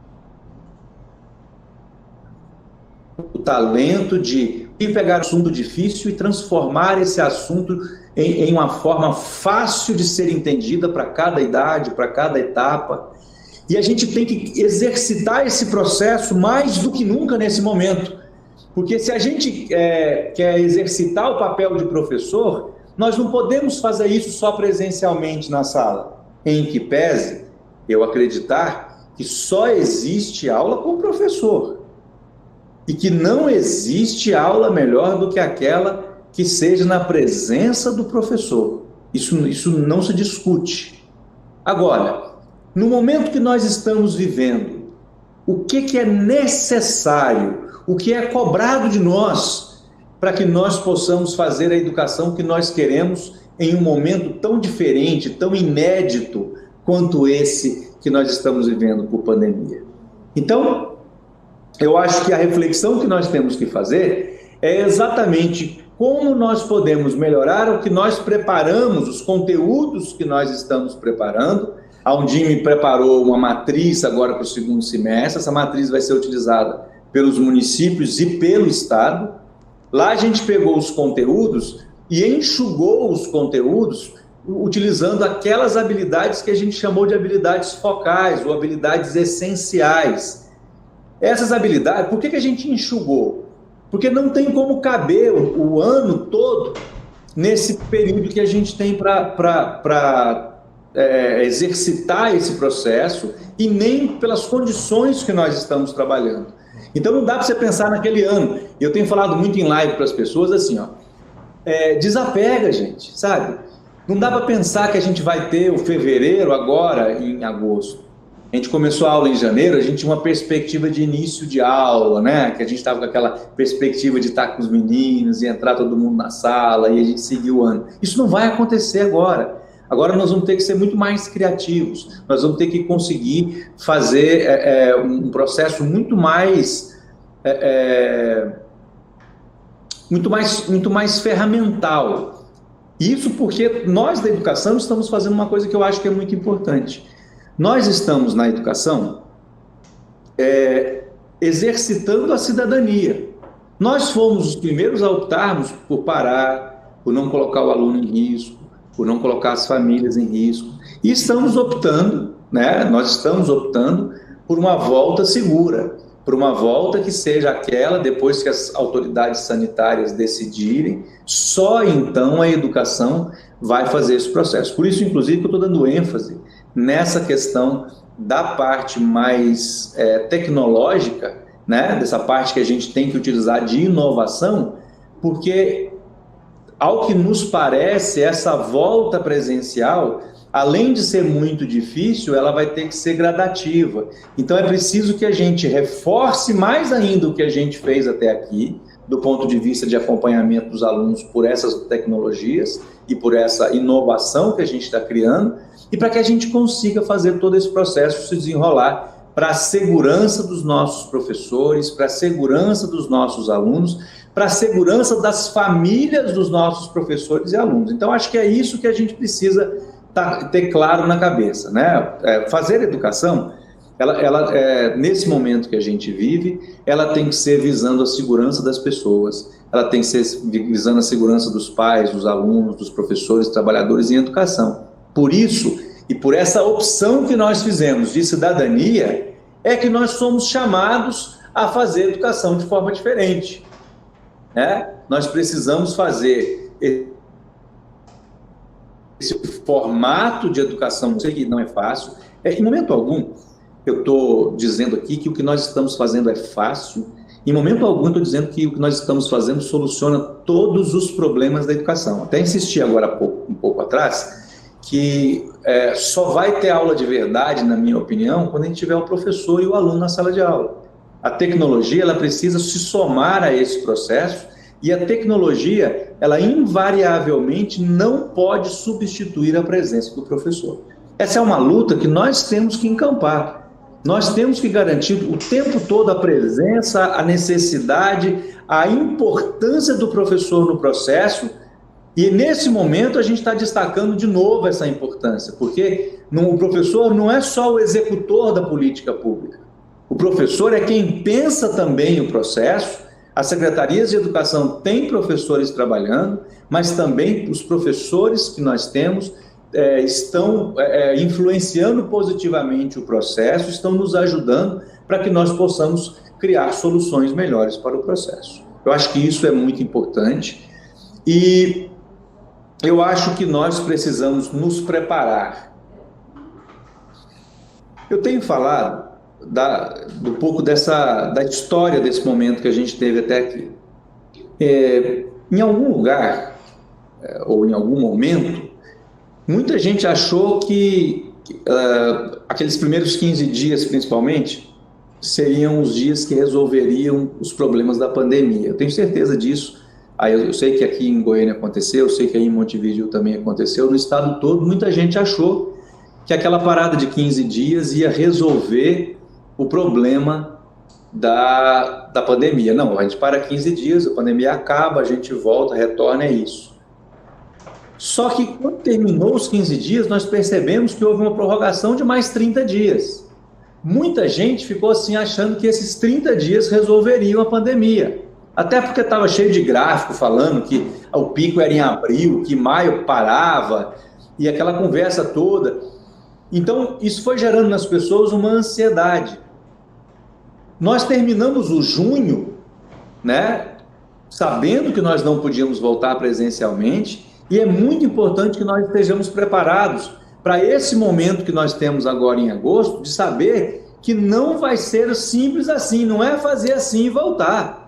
o talento de pegar um assunto difícil e transformar esse assunto em uma forma fácil de ser entendida para cada idade, para cada etapa. E a gente tem que exercitar esse processo mais do que nunca nesse momento. Porque se a gente quer exercitar o papel de professor, nós não podemos fazer isso só presencialmente na sala. Em que pese eu acreditar que só existe aula com o professor. E que não existe aula melhor do que aquela que seja na presença do professor. Isso não se discute. Agora, no momento que nós estamos vivendo, o que é necessário, o que é cobrado de nós, para que nós possamos fazer a educação que nós queremos em um momento tão diferente, tão inédito quanto esse que nós estamos vivendo por pandemia. Então, eu acho que a reflexão que nós temos que fazer é exatamente como nós podemos melhorar o que nós preparamos, os conteúdos que nós estamos preparando. A Undime preparou uma matriz agora para o segundo semestre, essa matriz vai ser utilizada pelos municípios e pelo Estado. Lá a gente pegou os conteúdos e enxugou os conteúdos utilizando aquelas habilidades que a gente chamou de habilidades focais ou habilidades essenciais. Essas habilidades, por que a gente enxugou? Porque não tem como caber o ano todo nesse período que a gente tem para exercitar esse processo e nem pelas condições que nós estamos trabalhando. Então não dá para você pensar naquele ano. Eu tenho falado muito em live para as pessoas assim, desapega, gente, sabe? Não dá para pensar que a gente vai ter o fevereiro agora em agosto. A gente começou a aula em janeiro, a gente tinha uma perspectiva de início de aula, né? Que a gente estava com aquela perspectiva de estar com os meninos e entrar todo mundo na sala e a gente seguir o ano. Isso não vai acontecer agora. Agora nós vamos ter que ser muito mais criativos, nós vamos ter que conseguir fazer um processo muito mais ferramental. Isso porque nós da educação estamos fazendo uma coisa que eu acho que é muito importante. Nós estamos na educação exercitando a cidadania. Nós fomos os primeiros a optarmos por parar, por não colocar o aluno em risco, por não colocar as famílias em risco. E estamos optando, né? Nós estamos optando por uma volta segura, por uma volta que seja aquela, depois que as autoridades sanitárias decidirem, só então a educação vai fazer esse processo. Por isso, inclusive, que eu estou dando ênfase nessa questão da parte mais tecnológica, né? Dessa parte que a gente tem que utilizar de inovação, porque, ao que nos parece, essa volta presencial, além de ser muito difícil, ela vai ter que ser gradativa. Então é preciso que a gente reforce mais ainda o que a gente fez até aqui, do ponto de vista de acompanhamento dos alunos por essas tecnologias e por essa inovação que a gente está criando, e para que a gente consiga fazer todo esse processo se desenrolar para a segurança dos nossos professores, para a segurança dos nossos alunos, para a segurança das famílias dos nossos professores e alunos. Então, acho que é isso que a gente precisa ter claro na cabeça, né? Fazer educação, ela nesse momento que a gente vive, ela tem que ser visando a segurança das pessoas, ela tem que ser visando a segurança dos pais, dos alunos, dos professores, trabalhadores em educação. Por isso, e por essa opção que nós fizemos de cidadania, é que nós somos chamados a fazer educação de forma diferente. Nós precisamos fazer esse formato de educação, eu sei que não é fácil. Em momento algum, eu estou dizendo aqui que o que nós estamos fazendo é fácil. Em momento algum, estou dizendo que o que nós estamos fazendo soluciona todos os problemas da educação. Até insisti agora um pouco atrás, que só vai ter aula de verdade, na minha opinião, quando a gente tiver o professor e o aluno na sala de aula. A tecnologia, ela precisa se somar a esse processo, e a tecnologia, ela invariavelmente não pode substituir a presença do professor. Essa é uma luta que nós temos que encampar. Nós temos que garantir o tempo todo a presença, a necessidade, a importância do professor no processo, e nesse momento a gente está destacando de novo essa importância, porque o professor não é só o executor da política pública. O professor é quem pensa também o processo. As secretarias de educação têm professores trabalhando, mas também os professores que nós temos estão influenciando positivamente o processo, estão nos ajudando para que nós possamos criar soluções melhores para o processo. Eu acho que isso é muito importante e eu acho que nós precisamos nos preparar. Eu tenho falado um pouco da história desse momento que a gente teve até aqui. Em algum lugar, ou em algum momento, muita gente achou que aqueles primeiros 15 dias, principalmente, seriam os dias que resolveriam os problemas da pandemia. Eu tenho certeza disso. Eu sei que aqui em Goiânia aconteceu, eu sei que aí em Montevideo também aconteceu, no estado todo, muita gente achou que aquela parada de 15 dias ia resolver o problema da pandemia. Não, a gente para 15 dias, a pandemia acaba, a gente volta, retorna, é isso. Só que quando terminou os 15 dias, nós percebemos que houve uma prorrogação de mais 30 dias. Muita gente ficou assim achando que esses 30 dias resolveriam a pandemia. Até porque estava cheio de gráfico falando que o pico era em abril, que maio parava, e aquela conversa toda. Então, isso foi gerando nas pessoas uma ansiedade. Nós terminamos o junho, né, sabendo que nós não podíamos voltar presencialmente, e é muito importante que nós estejamos preparados para esse momento que nós temos agora em agosto, de saber que não vai ser simples assim, não é fazer assim e voltar.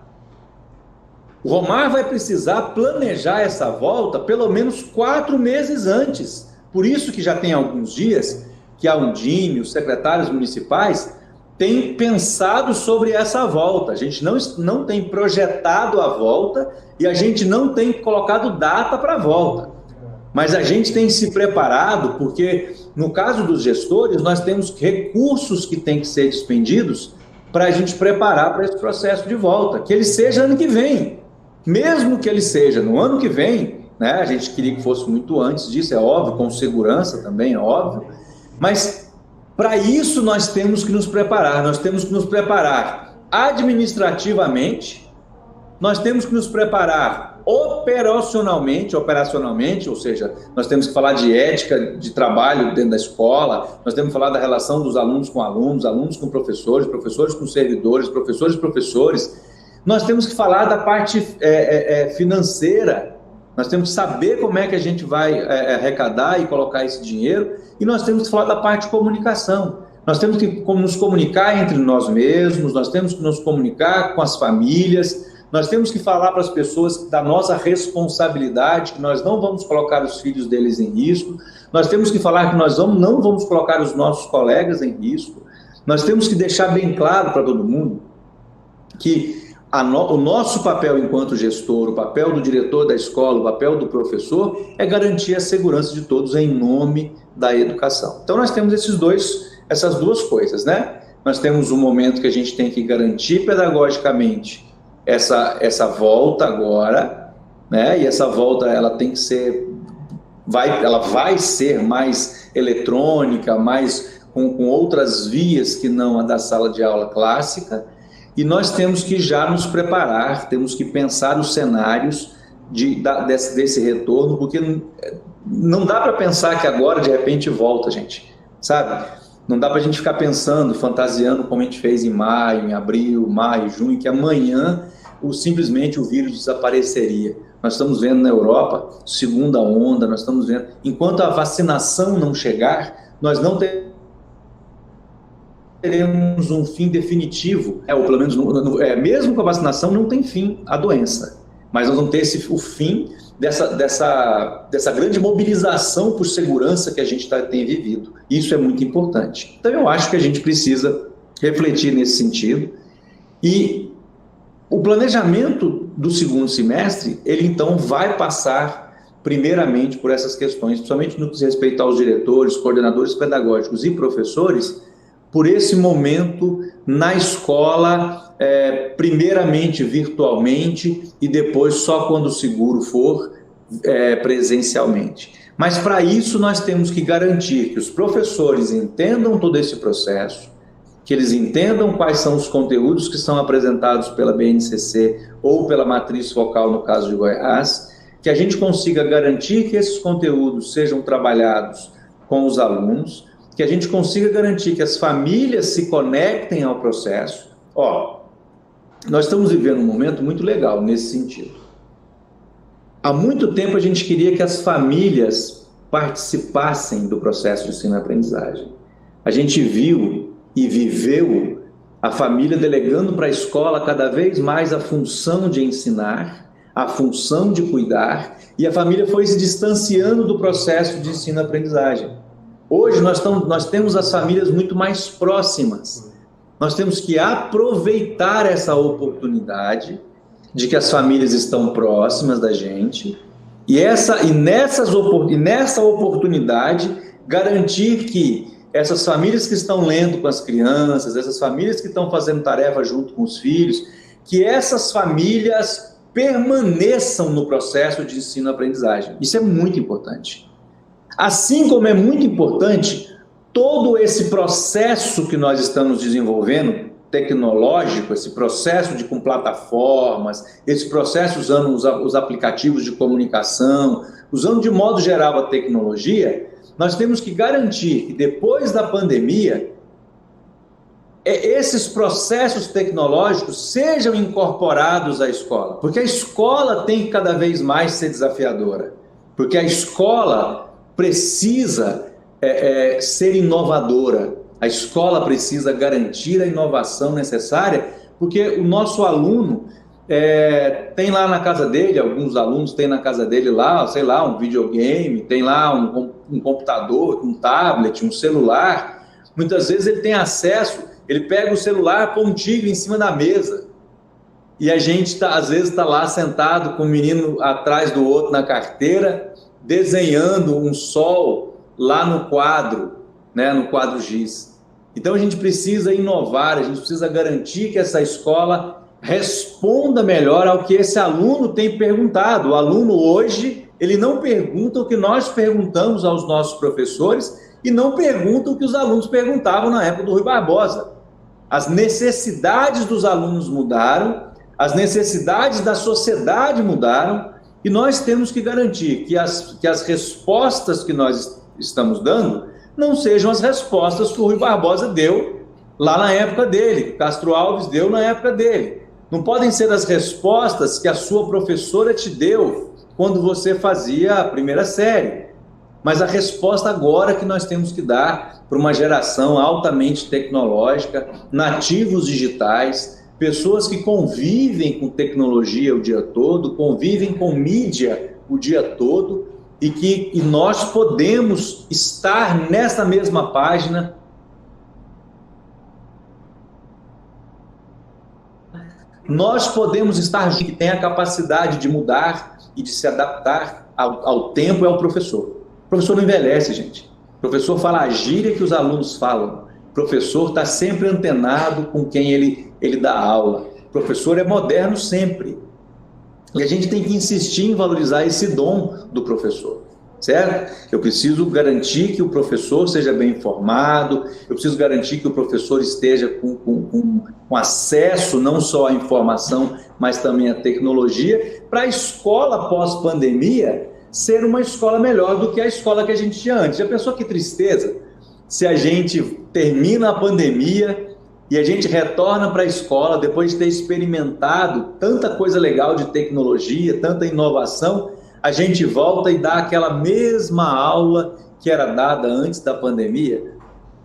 O Romar vai precisar planejar essa volta pelo menos 4 meses antes. Por isso que já tem alguns dias que a Undime, os secretários municipais, têm pensado sobre essa volta. A gente não tem projetado a volta e a gente não tem colocado data para a volta. Mas a gente tem se preparado, porque no caso dos gestores, nós temos recursos que têm que ser despendidos para a gente preparar para esse processo de volta, que ele seja ano que vem. Mesmo que ele seja no ano que vem, né, a gente queria que fosse muito antes disso, é óbvio, com segurança também, é óbvio, mas para isso nós temos que nos preparar administrativamente, nós temos que nos preparar operacionalmente, ou seja, nós temos que falar de ética de trabalho dentro da escola, nós temos que falar da relação dos alunos com alunos, alunos com professores, professores com servidores, professores, nós temos que falar da parte financeira, nós temos que saber como é que a gente vai arrecadar e colocar esse dinheiro, e nós temos que falar da parte de comunicação. Nós temos que nos comunicar entre nós mesmos, nós temos que nos comunicar com as famílias, nós temos que falar para as pessoas da nossa responsabilidade, que nós não vamos colocar os filhos deles em risco, nós temos que falar que nós não vamos colocar os nossos colegas em risco, nós temos que deixar bem claro para todo mundo que o nosso papel enquanto gestor, o papel do diretor da escola, o papel do professor é garantir a segurança de todos em nome da educação. Então nós temos essas duas coisas, né? Nós temos um momento que a gente tem que garantir pedagogicamente essa volta agora, né? E essa volta ela tem que ser, ela vai ser mais eletrônica, mais com outras vias que não a da sala de aula clássica. E nós temos que já nos preparar, temos que pensar os cenários desse retorno, porque não dá para pensar que agora, de repente, volta, gente, sabe? Não dá para a gente ficar pensando, fantasiando como a gente fez em maio, em abril, maio, junho, que amanhã simplesmente o vírus desapareceria. Nós estamos vendo na Europa, segunda onda, nós estamos vendo, enquanto a vacinação não chegar, nós não teremos um fim definitivo, ou pelo menos, mesmo com a vacinação, não tem fim a doença, mas nós vamos ter o fim dessa grande mobilização por segurança que a gente tem vivido. Isso é muito importante. Então, eu acho que a gente precisa refletir nesse sentido. E o planejamento do segundo semestre, ele então vai passar primeiramente por essas questões, principalmente no que diz respeito aos diretores, coordenadores pedagógicos e professores, por esse momento na escola, primeiramente virtualmente e depois só quando o seguro for presencialmente. Mas para isso nós temos que garantir que os professores entendam todo esse processo, que eles entendam quais são os conteúdos que são apresentados pela BNCC ou pela matriz focal no caso de Goiás, que a gente consiga garantir que esses conteúdos sejam trabalhados com os alunos, que a gente consiga garantir que as famílias se conectem ao processo. Nós estamos vivendo um momento muito legal nesse sentido. Há muito tempo a gente queria que as famílias participassem do processo de ensino-aprendizagem. A gente viu e viveu a família delegando para a escola cada vez mais a função de ensinar, a função de cuidar, e a família foi se distanciando do processo de ensino-aprendizagem. Hoje nós temos as famílias muito mais próximas. Nós temos que aproveitar essa oportunidade de que as famílias estão próximas da gente e nessa oportunidade garantir que essas famílias que estão lendo com as crianças, essas famílias que estão fazendo tarefa junto com os filhos, que essas famílias permaneçam no processo de ensino-aprendizagem. Isso é muito importante. Assim como é muito importante todo esse processo que nós estamos desenvolvendo, tecnológico, esse processo com plataformas, esse processo usando os aplicativos de comunicação, usando de modo geral a tecnologia, nós temos que garantir que depois da pandemia, esses processos tecnológicos sejam incorporados à escola, porque a escola tem que cada vez mais ser desafiadora, porque a escola precisa ser inovadora, a escola precisa garantir a inovação necessária, porque o nosso aluno tem lá na casa dele, alguns alunos têm na casa dele lá, sei lá, um videogame, tem lá um computador, um tablet, um celular. Muitas vezes ele tem acesso, ele pega o celular contigo em cima da mesa, e a gente às vezes está lá sentado com o menino atrás do outro na carteira, desenhando um sol lá no quadro, né, no quadro giz. Então a gente precisa inovar, a gente precisa garantir que essa escola responda melhor ao que esse aluno tem perguntado. O aluno hoje, ele não pergunta o que nós perguntamos aos nossos professores e não pergunta o que os alunos perguntavam na época do Rui Barbosa. As necessidades dos alunos mudaram, as necessidades da sociedade mudaram, e nós temos que garantir que as respostas que nós estamos dando não sejam as respostas que o Rui Barbosa deu lá na época dele, que o Castro Alves deu na época dele. Não podem ser as respostas que a sua professora te deu quando você fazia a primeira série, mas a resposta agora que nós temos que dar para uma geração altamente tecnológica, nativos digitais, pessoas que convivem com tecnologia o dia todo, convivem com mídia o dia todo, e nós podemos estar nessa mesma página, nós podemos estar juntos, que tem a capacidade de mudar e de se adaptar ao tempo, é o professor. O professor não envelhece, gente. O professor fala a gíria que os alunos falam. O professor está sempre antenado com quem ele dá aula. O professor é moderno sempre. E a gente tem que insistir em valorizar esse dom do professor, certo? Eu preciso garantir que o professor seja bem informado, eu preciso garantir que o professor esteja com acesso não só à informação, mas também à tecnologia, para a escola pós-pandemia ser uma escola melhor do que a escola que a gente tinha antes. Já pensou que tristeza? Se a gente termina a pandemia e a gente retorna para a escola depois de ter experimentado tanta coisa legal de tecnologia, tanta inovação, a gente volta e dá aquela mesma aula que era dada antes da pandemia,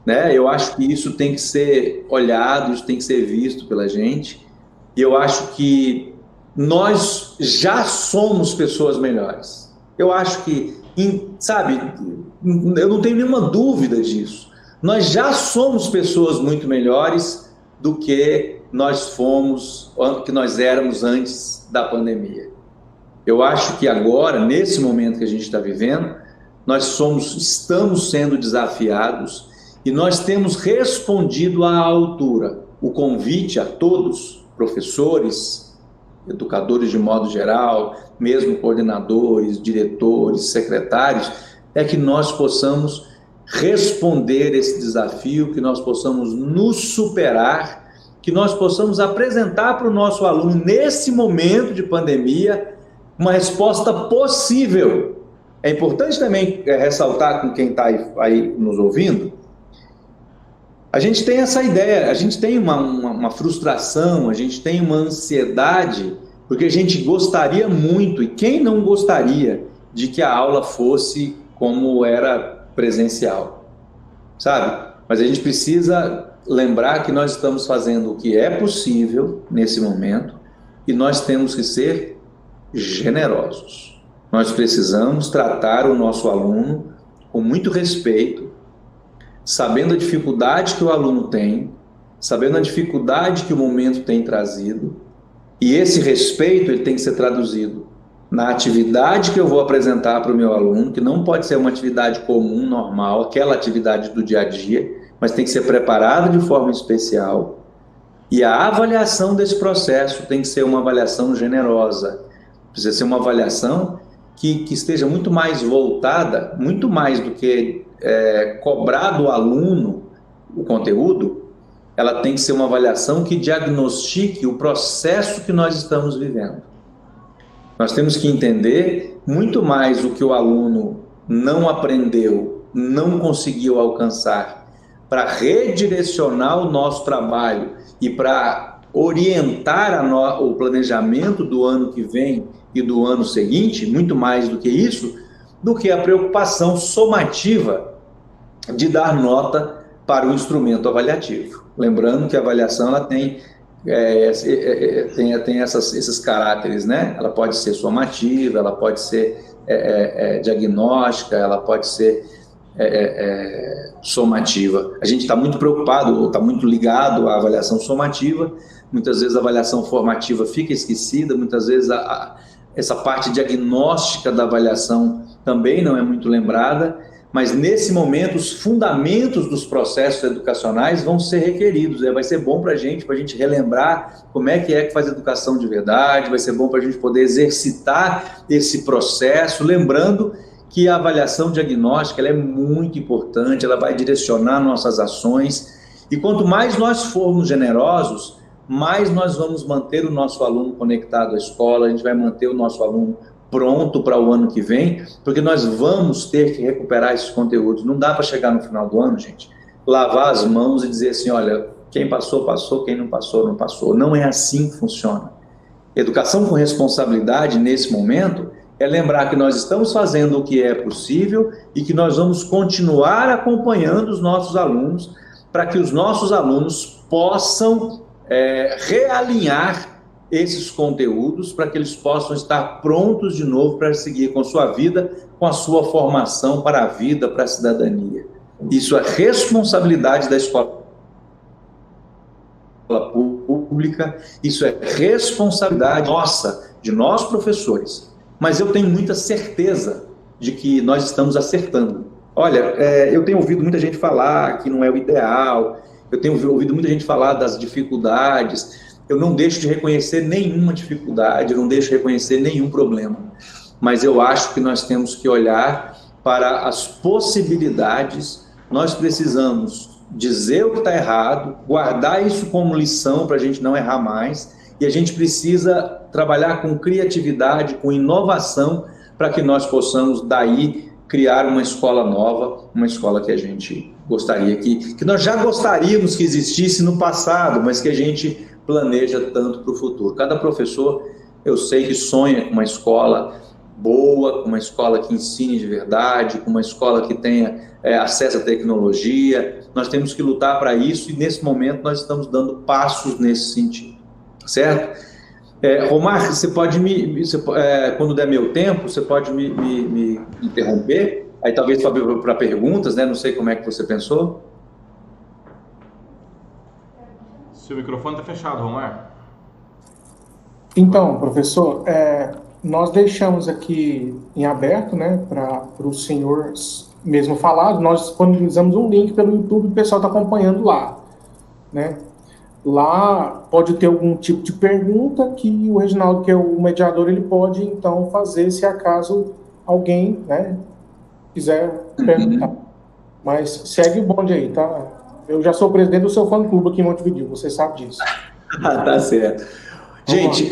né? Eu acho que isso tem que ser olhado, isso tem que ser visto pela gente, e eu acho que nós já somos pessoas melhores. Eu acho que, sabe, eu não tenho nenhuma dúvida disso. Nós já somos pessoas muito melhores do que nós fomos, que nós éramos antes da pandemia. Eu acho que agora, nesse momento que a gente está vivendo, estamos sendo desafiados e nós temos respondido à altura. O convite a todos, professores, educadores de modo geral, mesmo coordenadores, diretores, secretários, é que nós possamos responder esse desafio, que nós possamos nos superar, que nós possamos apresentar para o nosso aluno, nesse momento de pandemia, uma resposta possível. É importante também ressaltar com quem está aí nos ouvindo, a gente tem essa ideia, a gente tem uma frustração, a gente tem uma ansiedade, porque a gente gostaria muito, e quem não gostaria, de que a aula fosse como era presencial, sabe? Mas a gente precisa lembrar que nós estamos fazendo o que é possível nesse momento e nós temos que ser generosos. Nós precisamos tratar o nosso aluno com muito respeito, sabendo a dificuldade que o aluno tem, sabendo a dificuldade que o momento tem trazido, e esse respeito ele tem que ser traduzido na atividade que eu vou apresentar para o meu aluno, que não pode ser uma atividade comum, normal, aquela atividade do dia a dia, mas tem que ser preparada de forma especial. E a avaliação desse processo tem que ser uma avaliação generosa, precisa ser uma avaliação que esteja muito mais voltada, muito mais do que cobrar do aluno o conteúdo, ela tem que ser uma avaliação que diagnostique o processo que nós estamos vivendo. Nós temos que entender muito mais o que o aluno não aprendeu, não conseguiu alcançar, para redirecionar o nosso trabalho e para orientar o planejamento do ano que vem e do ano seguinte, muito mais do que isso, do que a preocupação somativa de dar nota para o instrumento avaliativo. Lembrando que a avaliação ela tem esses caráteres, né? Ela pode ser somativa, ela pode ser diagnóstica, ela pode ser somativa. A gente está muito preocupado, ou está muito ligado à avaliação somativa, muitas vezes a avaliação formativa fica esquecida, muitas vezes essa parte diagnóstica da avaliação também não é muito lembrada, mas nesse momento os fundamentos dos processos educacionais vão ser requeridos, vai ser bom para a gente relembrar como é que faz educação de verdade, vai ser bom para a gente poder exercitar esse processo, lembrando que a avaliação diagnóstica ela é muito importante, ela vai direcionar nossas ações, e quanto mais nós formos generosos, mais nós vamos manter o nosso aluno conectado à escola, a gente vai manter o nosso aluno pronto para o ano que vem, porque nós vamos ter que recuperar esses conteúdos. Não dá para chegar no final do ano, gente, lavar as mãos e dizer assim, olha, quem passou, passou, quem não passou, não passou. Não é assim que funciona. Educação com responsabilidade, nesse momento, é lembrar que nós estamos fazendo o que é possível e que nós vamos continuar acompanhando os nossos alunos para que os nossos alunos possam realinhar esses conteúdos para que eles possam estar prontos de novo para seguir com sua vida, com a sua formação para a vida, para a cidadania. Isso é responsabilidade da escola pública, isso é responsabilidade nossa, de nós professores. Mas eu tenho muita certeza de que nós estamos acertando. Olha, eu tenho ouvido muita gente falar que não é o ideal, eu tenho ouvido muita gente falar das dificuldades. Eu não deixo de reconhecer nenhuma dificuldade, eu não deixo de reconhecer nenhum problema. Mas eu acho que nós temos que olhar para as possibilidades, nós precisamos dizer o que está errado, guardar isso como lição para a gente não errar mais, e a gente precisa trabalhar com criatividade, com inovação, para que nós possamos daí criar uma escola nova, uma escola que a gente gostaria que nós já gostaríamos que existisse no passado, mas que a gente planeja tanto para o futuro. Cada professor, eu sei que sonha com uma escola boa, com uma escola que ensine de verdade, com uma escola que tenha acesso à tecnologia. Nós temos que lutar para isso e, nesse momento, nós estamos dando passos nesse sentido, certo? Romar, você pode quando der meu tempo, você pode me interromper, aí talvez para perguntas, né? Não sei como é que você pensou. Seu microfone está fechado, Romar. Então, professor, nós deixamos aqui em aberto, né, para o senhor mesmo falar. Nós disponibilizamos um link pelo YouTube, o pessoal está acompanhando lá, né? Lá pode ter algum tipo de pergunta que o Reginaldo, que é o mediador, ele pode então fazer se acaso alguém, né, quiser perguntar. Mas segue o bonde aí, tá? Eu já sou presidente do seu fã-clube aqui em Montevideo, você sabe disso. Tá certo. Gente,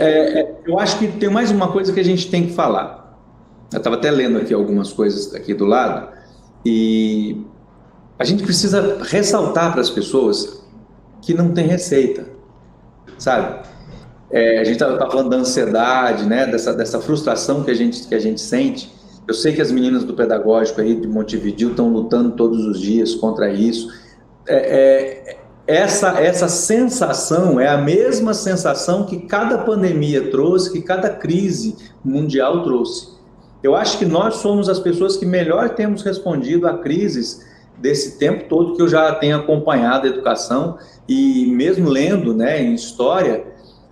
eu acho que tem mais uma coisa que a gente tem que falar. Eu estava até lendo aqui algumas coisas aqui do lado, e a gente precisa ressaltar para as pessoas que não tem receita, sabe? A gente está falando da ansiedade, né? Dessa frustração que a gente sente. Eu sei que as meninas do pedagógico aí de Montevideo estão lutando todos os dias contra isso. Essa sensação é a mesma sensação que cada pandemia trouxe, que cada crise mundial trouxe. Eu acho que nós somos as pessoas que melhor temos respondido a crises desse tempo todo que eu já tenho acompanhado a educação, e mesmo lendo, né, em história,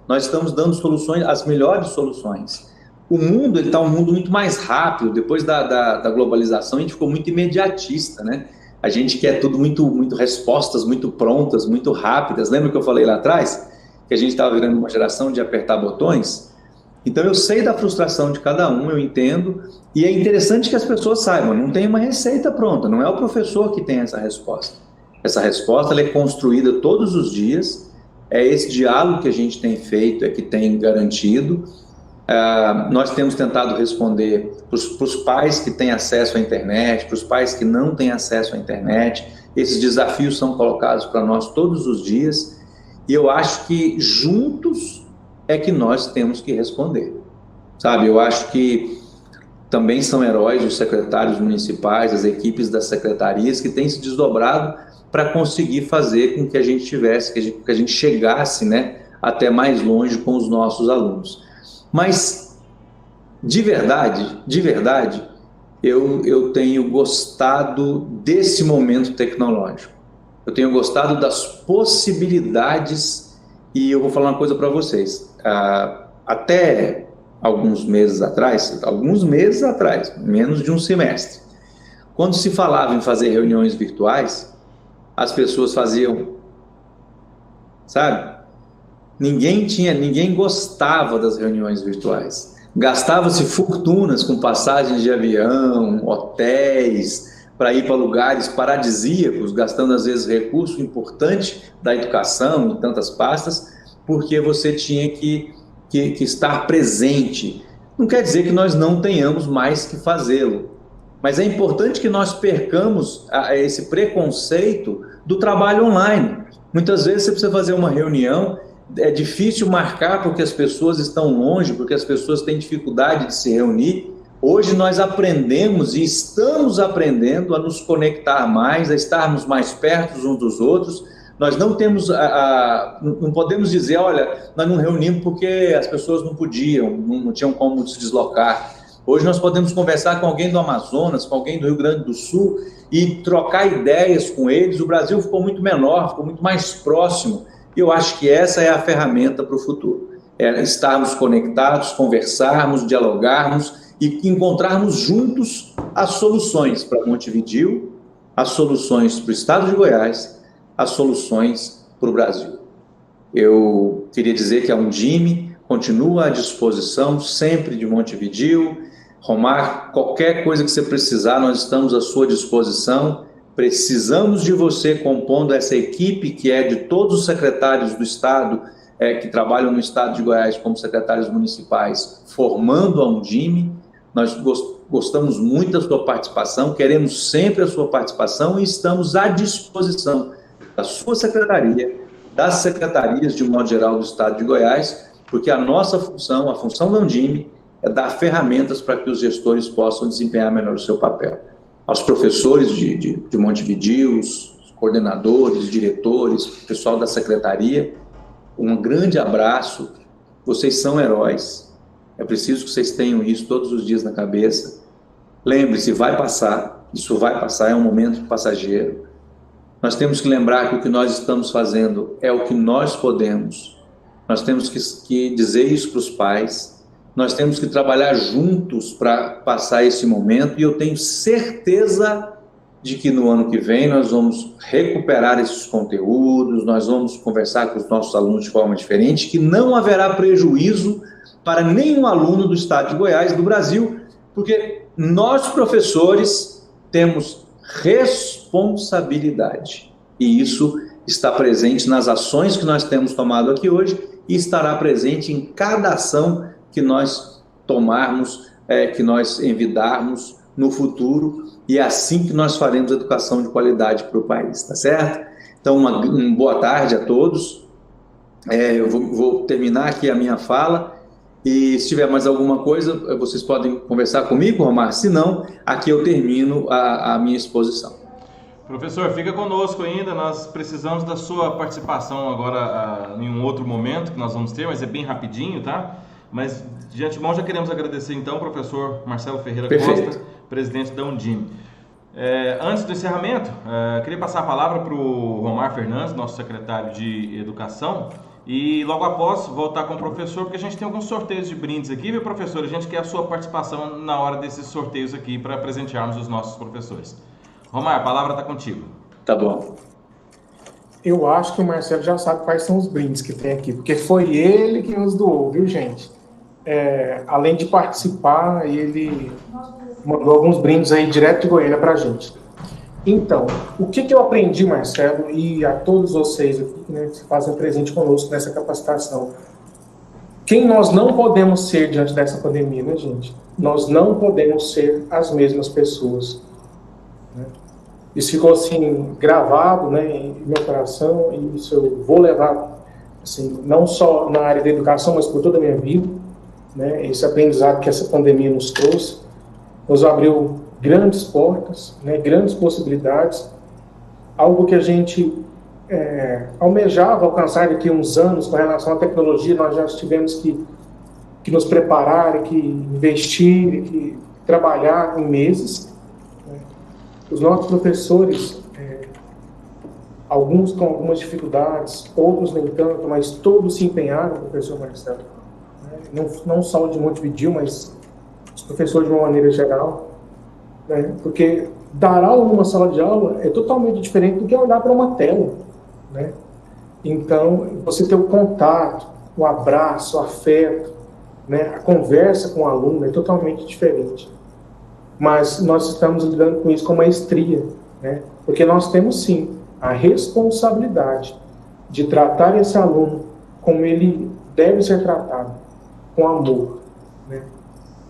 nós estamos dando soluções, as melhores soluções. O mundo está um mundo muito mais rápido. Depois da globalização, a gente ficou muito imediatista, né? A gente quer tudo muito respostas muito prontas, muito rápidas. Lembra que eu falei lá atrás? Que a gente estava virando uma geração de apertar botões? Então eu sei da frustração de cada um, eu entendo, e é interessante que as pessoas saibam, não tem uma receita pronta, não é o professor que tem essa resposta. Essa resposta ela é construída todos os dias, é esse diálogo que a gente tem feito, que tem garantido. Nós temos tentado responder para os pais que têm acesso à internet, para os pais que não têm acesso à internet. Esses desafios são colocados para nós todos os dias, e eu acho que juntos é que nós temos que responder, sabe? Eu acho que também são heróis os secretários municipais, as equipes das secretarias que têm se desdobrado para conseguir fazer com que a gente tivesse, que a gente chegasse, né, até mais longe com os nossos alunos. Mas, de verdade, eu tenho gostado desse momento tecnológico. Eu tenho gostado das possibilidades, e eu vou falar uma coisa para vocês. Até alguns meses atrás, menos de um semestre, quando se falava em fazer reuniões virtuais, as pessoas faziam, sabe? Ninguém gostava das reuniões virtuais. Gastava-se fortunas com passagens de avião, hotéis, para ir para lugares paradisíacos, gastando às vezes recurso importante da educação em tantas pastas, porque você tinha que estar presente. Não quer dizer que nós não tenhamos mais que fazê-lo, mas é importante que nós percamos esse preconceito do trabalho online. Muitas vezes você precisa fazer uma reunião, é difícil marcar porque as pessoas estão longe, porque as pessoas têm dificuldade de se reunir. Hoje nós aprendemos e estamos aprendendo a nos conectar mais, a estarmos mais perto uns dos outros. Nós não temos, não podemos dizer, olha, nós não reunimos porque as pessoas não podiam, não tinham como se deslocar. Hoje nós podemos conversar com alguém do Amazonas, com alguém do Rio Grande do Sul e trocar ideias com eles. O Brasil ficou muito menor, ficou muito mais próximo. E eu acho que essa é a ferramenta para o futuro. É estarmos conectados, conversarmos, dialogarmos e encontrarmos juntos as soluções para Montevideo, as soluções para o estado de Goiás, as soluções para o Brasil. Eu queria dizer que a Undime continua à disposição sempre de Montevideo. Romar, qualquer coisa que você precisar, nós estamos à sua disposição. Precisamos de você compondo essa equipe que é de todos os secretários do Estado, que trabalham no Estado de Goiás como secretários municipais, formando a Undime. Nós gostamos muito da sua participação, queremos sempre a sua participação e estamos à disposição da sua secretaria, das secretarias, de um modo geral, do Estado de Goiás, porque a nossa função, a função da Undime, é dar ferramentas para que os gestores possam desempenhar melhor o seu papel. Aos professores de Montevidéu, os coordenadores, diretores, pessoal da secretaria, um grande abraço. Vocês são heróis. É preciso que vocês tenham isso todos os dias na cabeça. Lembre-se, vai passar, isso vai passar, é um momento passageiro. Nós temos que lembrar que o que nós estamos fazendo é o que nós podemos. Nós temos que dizer isso para os pais. Nós temos que trabalhar juntos para passar esse momento, e eu tenho certeza de que no ano que vem nós vamos recuperar esses conteúdos, nós vamos conversar com os nossos alunos de forma diferente, que não haverá prejuízo para nenhum aluno do Estado de Goiás, do Brasil, porque nós, professores, temos responsabilidade, e isso está presente nas ações que nós temos tomado aqui hoje e estará presente em cada ação que nós tomarmos, que nós envidarmos no futuro, e é assim que nós faremos educação de qualidade para o país, tá certo? Então, uma boa tarde a todos. Eu vou terminar aqui a minha fala, e se tiver mais alguma coisa, vocês podem conversar comigo, Romar, se não, aqui eu termino a minha exposição. Professor, fica conosco ainda, nós precisamos da sua participação agora em um outro momento que nós vamos ter, mas é bem rapidinho, tá? Mas, de antemão, já queremos agradecer, então, ao professor Marcelo Ferreira Costa, presidente da Undime. Antes do encerramento, queria passar a palavra para o Romar Fernandes, nosso secretário de Educação, e logo após voltar com o professor, porque a gente tem alguns sorteios de brindes aqui, viu, professor? A gente quer a sua participação na hora desses sorteios aqui, para presentearmos os nossos professores. Romar, a palavra está contigo. Tá bom. Eu acho que o Marcelo já sabe quais são os brindes que tem aqui, porque foi ele que nos doou, viu, gente? Além de participar, ele mandou alguns brindes aí direto de Goiânia pra gente. Então, o que eu aprendi, Marcelo, e a todos vocês aqui, né, que se fazem presente conosco nessa capacitação? Quem nós não podemos ser diante dessa pandemia, né, gente? Nós não podemos ser as mesmas pessoas, né? Isso ficou assim gravado, né, em meu coração, e isso eu vou levar, assim, não só na área da educação, mas por toda a minha vida, né? Esse aprendizado que essa pandemia nos trouxe, nos abriu grandes portas, né, grandes possibilidades, algo que a gente almejava alcançar daqui a uns anos com relação à tecnologia. Nós já tivemos que nos preparar, que investir, que trabalhar em meses. Os nossos professores, alguns com algumas dificuldades, outros nem tanto, mas todos se empenharam, professor Marcelo, né? Não só o de Montevidéu, mas os professores de uma maneira geral, né? Porque dar aula numa sala de aula é totalmente diferente do que olhar para uma tela, né? Então, você ter o contato, o abraço, o afeto, né? A conversa com o aluno é totalmente diferente. Mas nós estamos lidando com isso com maestria, né? Porque nós temos, sim, a responsabilidade de tratar esse aluno como ele deve ser tratado, com amor, né?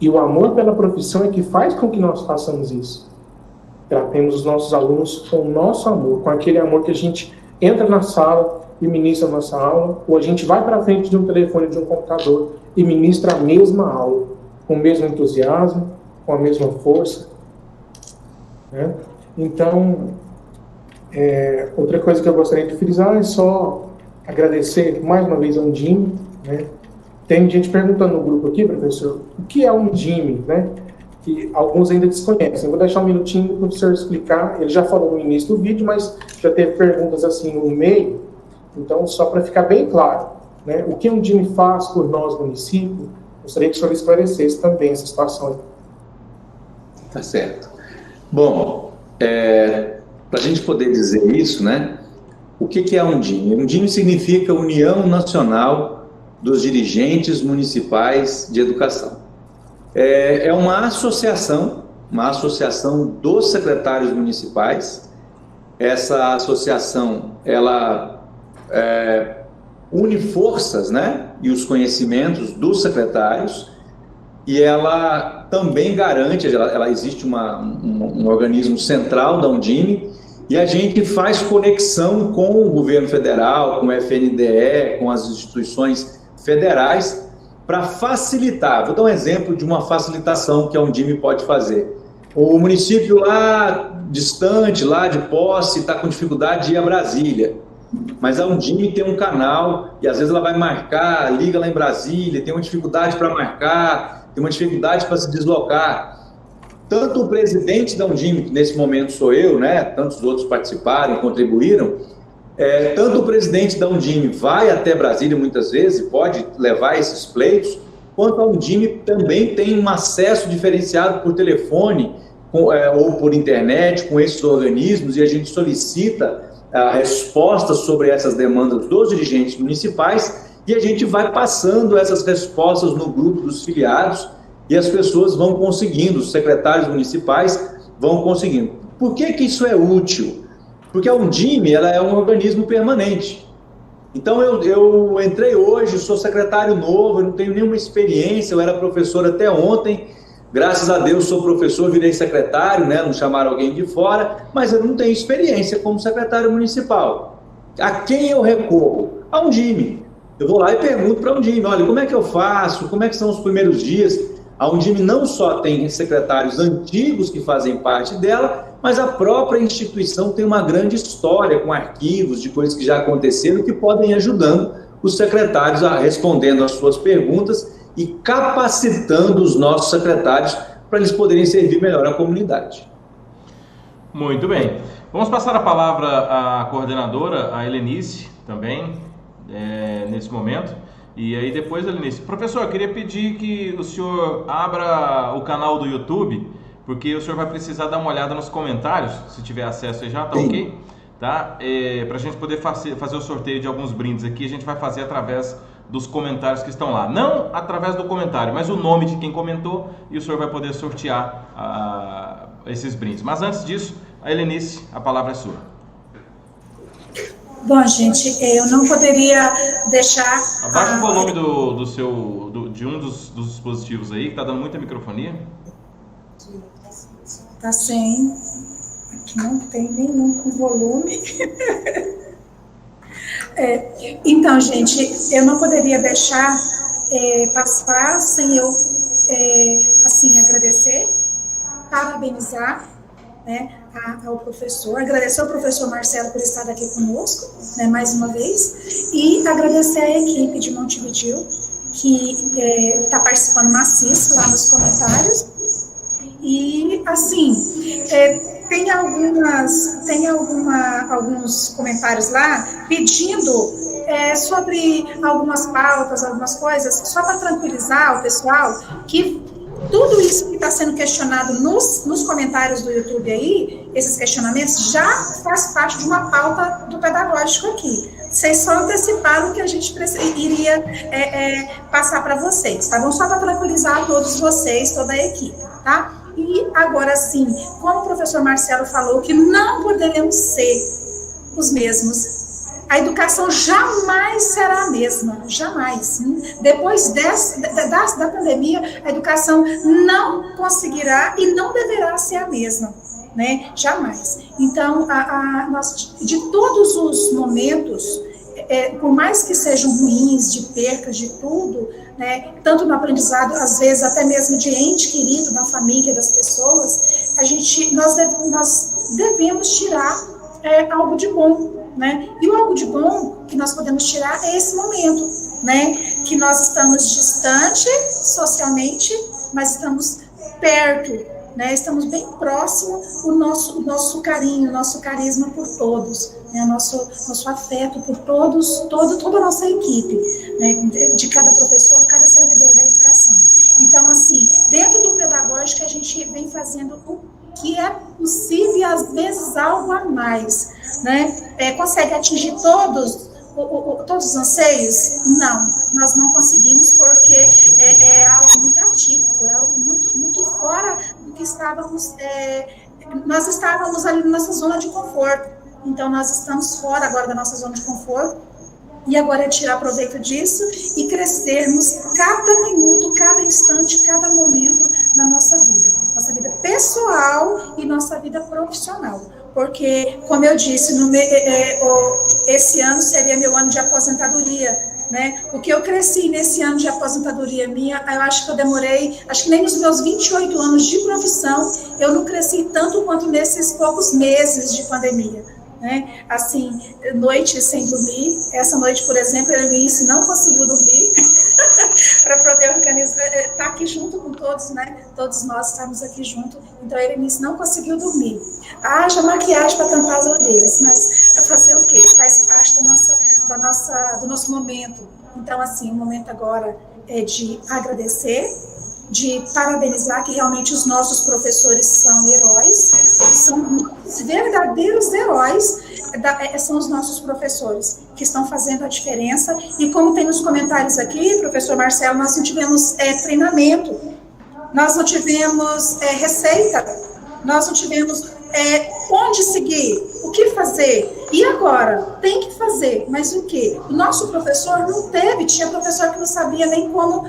E o amor pela profissão é que faz com que nós façamos isso. Tratemos os nossos alunos com o nosso amor, com aquele amor que a gente entra na sala e ministra a nossa aula, ou a gente vai para frente de um telefone, de um computador e ministra a mesma aula, com o mesmo entusiasmo, com a mesma força, né? Então, outra coisa que eu gostaria de frisar é só agradecer mais uma vez a Undime, né? Tem gente perguntando no grupo aqui, professor, o que é Undime, né? Que alguns ainda desconhecem. Vou deixar um minutinho para o professor explicar. Ele já falou no início do vídeo, mas já teve perguntas assim no meio. Então, só para ficar bem claro, né? O que a Undime faz por nós, município, gostaria que o senhor esclarecesse também essa situação. Tá certo. Bom, para a gente poder dizer isso, né? O que é a Undime? Undime significa União Nacional dos Dirigentes Municipais de Educação. É uma associação dos secretários municipais. Essa associação, ela une forças, né? E os conhecimentos dos secretários e ela também garante, ela existe um organismo central da Undime, e a gente faz conexão com o governo federal, com o FNDE, com as instituições federais, para facilitar. Vou dar um exemplo de uma facilitação que a Undime pode fazer. O município lá distante, lá de Posse, está com dificuldade de ir a Brasília, mas a Undime tem um canal, e às vezes ela vai marcar, liga lá em Brasília, tem uma dificuldade para marcar, tem uma dificuldade para se deslocar. Tanto o presidente da Undime, que nesse momento sou eu, né, tantos outros participaram, contribuíram, tanto o presidente da Undime vai até Brasília muitas vezes, pode levar esses pleitos, quanto a Undime também tem um acesso diferenciado por telefone ou por internet com esses organismos, e a gente solicita a resposta sobre essas demandas dos dirigentes municipais, e a gente vai passando essas respostas no grupo dos filiados, e as pessoas vão conseguindo, os secretários municipais vão conseguindo. Por que isso é útil? Porque a Undime, ela é um organismo permanente. Então, eu entrei hoje, sou secretário novo, eu não tenho nenhuma experiência, eu era professor até ontem, graças a Deus sou professor, virei secretário, né? Não chamaram alguém de fora, mas eu não tenho experiência como secretário municipal. A quem eu recorro? A Undime. Eu vou lá e pergunto para a Undime, olha, como é que eu faço? Como é que são os primeiros dias? A Undime não só tem secretários antigos que fazem parte dela, mas a própria instituição tem uma grande história com arquivos de coisas que já aconteceram que podem ir ajudando os secretários a respondendo às suas perguntas e capacitando os nossos secretários para eles poderem servir melhor a comunidade. Muito bem. Vamos passar a palavra à coordenadora, a Helenice, também, nesse momento. E aí depois, Helenice, professor, eu queria pedir que o senhor abra o canal do YouTube, porque o senhor vai precisar dar uma olhada nos comentários, se tiver acesso aí já, tá? Sim. Ok? Tá? Para a gente poder fazer o sorteio de alguns brindes aqui, a gente vai fazer através dos comentários que estão lá. Não através do comentário, mas o nome de quem comentou, e o senhor vai poder sortear esses brindes. Mas antes disso, a Helenice, a palavra é sua. Bom, gente, eu não poderia deixar... Abaixa o volume de um dos dispositivos aí, que está dando muita microfonia. Tá sem. Aqui não tem nenhum com volume. Então, gente, eu não poderia deixar passar sem eu, assim, agradecer, parabenizar, né, ao professor, agradecer ao professor Marcelo por estar aqui conosco, né, mais uma vez, e agradecer à equipe de Montevidéu, que está participando maciço lá nos comentários. E, assim, tem alguns comentários lá pedindo sobre algumas pautas, algumas coisas, só para tranquilizar o pessoal, que tudo isso que está sendo questionado nos comentários do YouTube aí, esses questionamentos, já faz parte de uma pauta do pedagógico aqui. Vocês só anteciparam que a gente iria passar para vocês, tá bom? Só para tranquilizar todos vocês, toda a equipe, tá? E agora sim, como o professor Marcelo falou, que não poderemos ser os mesmos. A educação jamais será a mesma, jamais. Depois da pandemia, a educação não conseguirá e não deverá ser a mesma, né? Jamais. Então, nós, de todos os momentos, por mais que sejam ruins, de percas, de tudo, né, tanto no aprendizado, às vezes até mesmo de ente querido, da família, das pessoas, nós devemos tirar algo de bom, né? E o algo de bom que nós podemos tirar é esse momento, né? Que nós estamos distante socialmente, mas estamos perto, né? Estamos bem próximo o nosso carinho, o nosso carisma por todos, né? O nosso afeto por todos, toda a nossa equipe, né? De cada professor, cada servidor da educação. Então, assim, dentro do pedagógico, a gente vem fazendo o que é possível e, às vezes, algo a mais, né? Consegue atingir todos os anseios? Não, nós não conseguimos, porque é algo muito atípico, é algo muito, muito fora do que estávamos... nós estávamos ali na nossa zona de conforto, então nós estamos fora agora da nossa zona de conforto, E agora é tirar proveito disso e crescermos cada minuto, cada instante, cada momento na nossa vida pessoal e nossa vida profissional. Porque, como eu disse, esse ano seria meu ano de aposentadoria, né? O que eu cresci nesse ano de aposentadoria minha, eu acho que eu demorei, acho que nem nos meus 28 anos de profissão, eu não cresci tanto quanto nesses poucos meses de pandemia. Né? Assim, noite sem dormir. Essa noite, por exemplo, a Elenice não conseguiu dormir para poder organizar, tá aqui junto com todos, né? Todos nós estamos aqui junto. Então a Elenice não conseguiu dormir. Haja maquiagem para tampar as orelhas, mas é fazer o quê? Faz parte do nosso momento. Então, assim, o momento agora é de agradecer, de parabenizar, que realmente os nossos professores são heróis, são verdadeiros heróis, são os nossos professores, que estão fazendo a diferença. E como tem nos comentários aqui, professor Marcelo, nós não tivemos treinamento, nós não tivemos receita, nós não tivemos onde seguir, o que fazer. E agora? Tem que fazer, mas o quê? O nosso professor não teve, tinha professor que não sabia nem como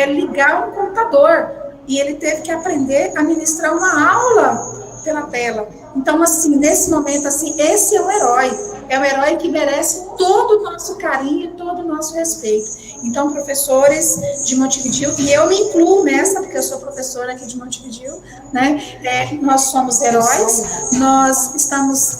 ligar um computador, e ele teve que aprender a ministrar uma aula pela tela. Então, assim, nesse momento, assim, esse é um herói que merece todo o nosso carinho e todo o nosso respeito. Então, professores de Montevidéu, e eu me incluo nessa, porque eu sou professora aqui de Montevidéu, né? Nós somos heróis, nós estamos,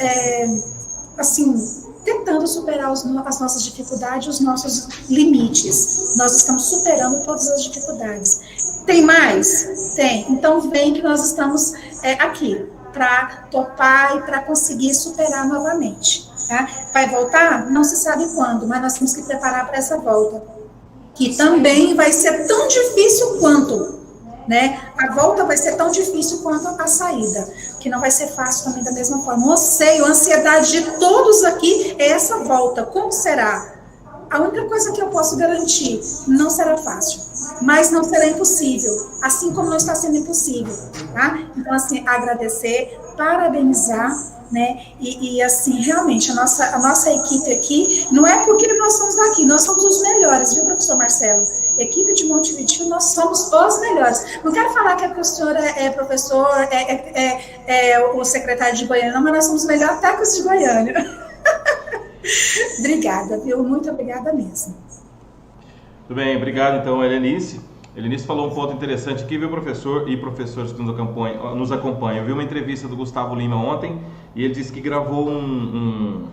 assim, tentando superar as nossas dificuldades, os nossos limites. Nós estamos superando todas as dificuldades. Tem mais? Tem. Então, vem que nós estamos aqui para topar e para conseguir superar novamente. Tá? Vai voltar? Não se sabe quando, mas nós temos que preparar para essa volta, que também vai ser tão difícil quanto, né? A volta vai ser tão difícil quanto a saída, que não vai ser fácil também da mesma forma. O anseio, a ansiedade de todos aqui é essa volta. Como será? A única coisa que eu posso garantir, não será fácil, mas não será impossível, assim como não está sendo impossível, tá? Então, assim, agradecer, parabenizar, né? E assim, realmente, a nossa equipe aqui, não é porque nós somos daqui, nós somos os melhores, viu, professor Marcelo? Equipe de Montevidéu, nós somos os melhores. Não quero falar que a professora é professor, o secretário de Goiânia, não, mas nós somos melhores até que os de Goiânia. Obrigada, viu? Muito obrigada mesmo. Tudo bem, obrigado então, Elenice. Elenice falou um ponto interessante aqui, viu, professor e professores que nos acompanham. Eu vi uma entrevista do Gustavo Lima ontem e ele disse que gravou um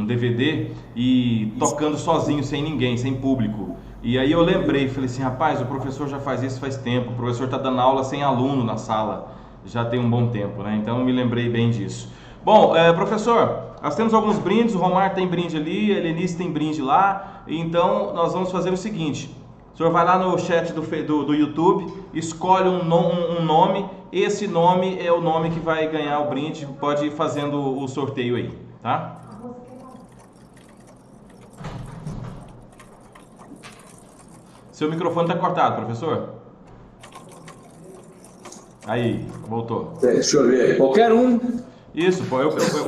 DVD e tocando sozinho, sem ninguém, sem público. E aí eu lembrei, falei assim, rapaz, o professor já faz isso faz tempo, o professor está dando aula sem aluno na sala, já tem um bom tempo, né? Então eu me lembrei bem disso. Bom, professor, nós temos alguns brindes, o Romar tem brinde ali, a Elenice tem brinde lá, então nós vamos fazer o seguinte, o senhor vai lá no chat do YouTube, escolhe um nome, esse nome é o nome que vai ganhar o brinde, pode ir fazendo o sorteio aí, tá? Seu microfone está cortado, professor. Aí, voltou. Deixa eu ver, qualquer um. Isso,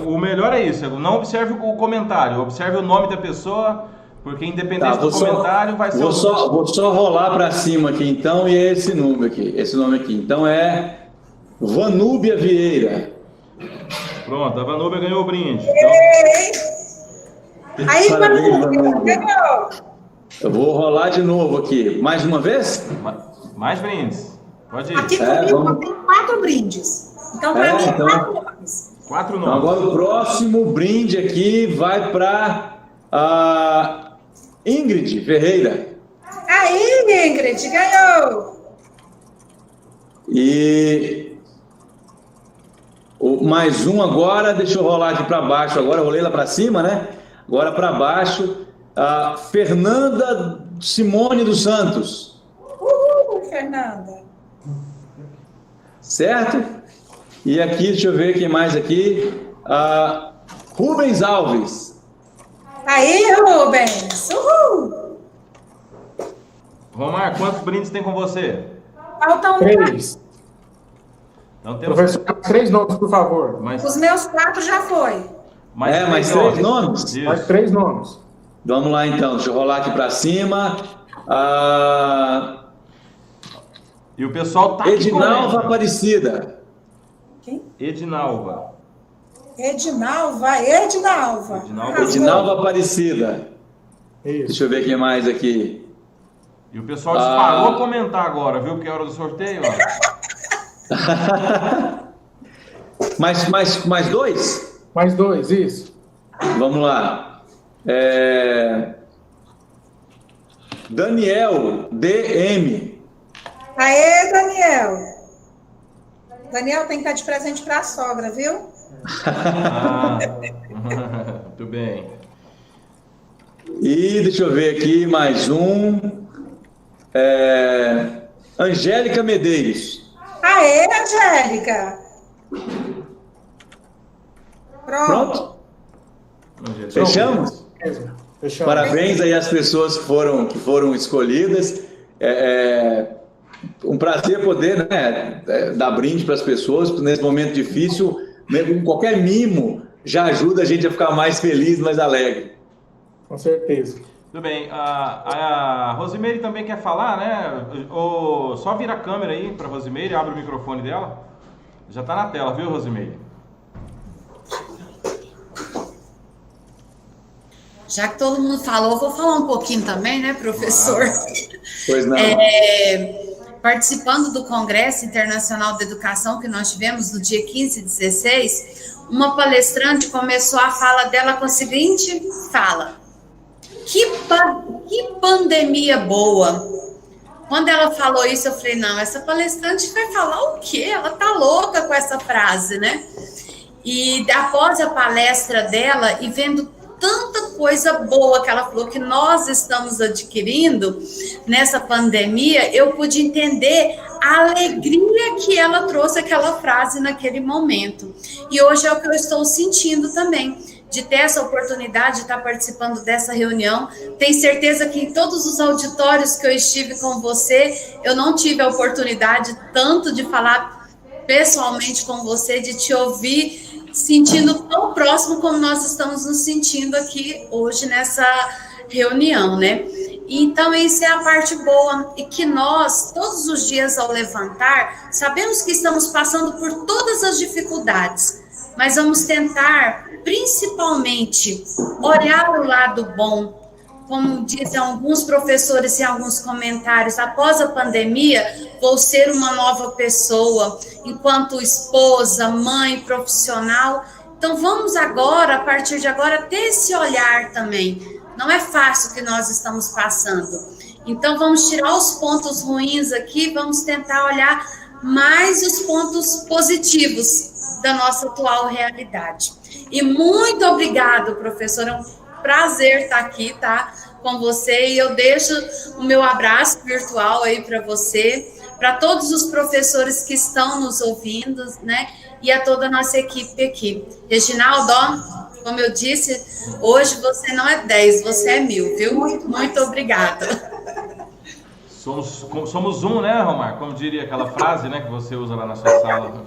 o melhor é isso, não observe o comentário, observe o nome da pessoa, porque independente do comentário vai ser... Vou só rolar para cima aqui então, e é esse nome aqui. Então é Vanúbia Vieira. Pronto, a Vanúbia ganhou o brinde. Então... Aí, Vanúbia, ganhou! Eu vou rolar de novo aqui. Mais uma vez? Mais brindes. Pode ir. Aqui comigo tem 4 brindes. Então, para mim, 4 nomes. 4 nomes. Então, agora o próximo brinde aqui vai para a Ingrid Ferreira. Aí, Ingrid, ganhou! E mais um agora, deixa eu rolar aqui para baixo agora, eu rolei lá para cima, né? Agora para baixo, a Fernanda Simone dos Santos. Fernanda. Certo? E aqui, deixa eu ver quem mais aqui. Rubens Alves. Aí, Rubens! Uhul! Romar, quantos brindes tem com você? Faltam 3. Então temos... Professor, 3 nomes, por favor. Os meus 4 já foi. Mais três nomes? Isso. Mais 3 nomes. Vamos lá, então. Deixa eu rolar aqui para cima. E o pessoal tá aqui Edinalva Aparecida. Quem? Edinalva. Edinalva. Edinalva Aparecida. Isso. Deixa eu ver quem mais aqui. E o pessoal disparou a comentar agora, viu? Porque é hora do sorteio, ó. Mais 2? Mais 2, isso. Vamos lá. Daniel DM. Aê, Daniel. Daniel tem que estar de presente para a sogra, viu? Muito bem. E deixa eu ver aqui mais um. Angélica Medeiros. Aê, Angélica. Pronto. Fechamos? Fechamos. Parabéns aí às pessoas que foram escolhidas. Um prazer poder, né, dar brinde para as pessoas nesse momento difícil. Mesmo qualquer mimo já ajuda a gente a ficar mais feliz, mais alegre. Com certeza. Tudo bem. A Rosimeire também quer falar, né? Só vira a câmera aí para a Rosimeire, abre o microfone dela. Já está na tela, viu, Rosimeire? Já que todo mundo falou, vou falar um pouquinho também, né, professor? Pois não. Participando do Congresso Internacional de Educação que nós tivemos no dia 15 e 16, uma palestrante começou a fala dela com a seguinte fala: que pandemia boa! Quando ela falou isso, eu falei, não, essa palestrante vai falar o quê? Ela tá louca com essa frase, né? E após a palestra dela, e vendo tanta coisa boa que ela falou que nós estamos adquirindo nessa pandemia, eu pude entender a alegria que ela trouxe aquela frase naquele momento. E hoje é o que eu estou sentindo também, de ter essa oportunidade de estar participando dessa reunião. Tenho certeza que em todos os auditórios que eu estive com você, eu não tive a oportunidade tanto de falar pessoalmente com você, de te ouvir sentindo tão próximo como nós estamos nos sentindo aqui hoje nessa reunião, né? Então, isso é a parte boa, e que nós, todos os dias ao levantar, sabemos que estamos passando por todas as dificuldades, mas vamos tentar, principalmente, olhar o lado bom. Como dizem alguns professores em alguns comentários, após a pandemia, vou ser uma nova pessoa, enquanto esposa, mãe, profissional. Então, vamos agora, a partir de agora, ter esse olhar também. Não é fácil o que nós estamos passando. Então, vamos tirar os pontos ruins aqui, vamos tentar olhar mais os pontos positivos da nossa atual realidade. E muito obrigado, professor. É um prazer estar aqui, tá, com você, e eu deixo o meu abraço virtual aí para você, para todos os professores que estão nos ouvindo, né, e a toda a nossa equipe aqui. Reginaldo, ó, como eu disse, hoje você não é 10, você é 1000, viu? Muito obrigada. Somos um, né, Romar? Como diria aquela frase, né, que você usa lá na sua sala.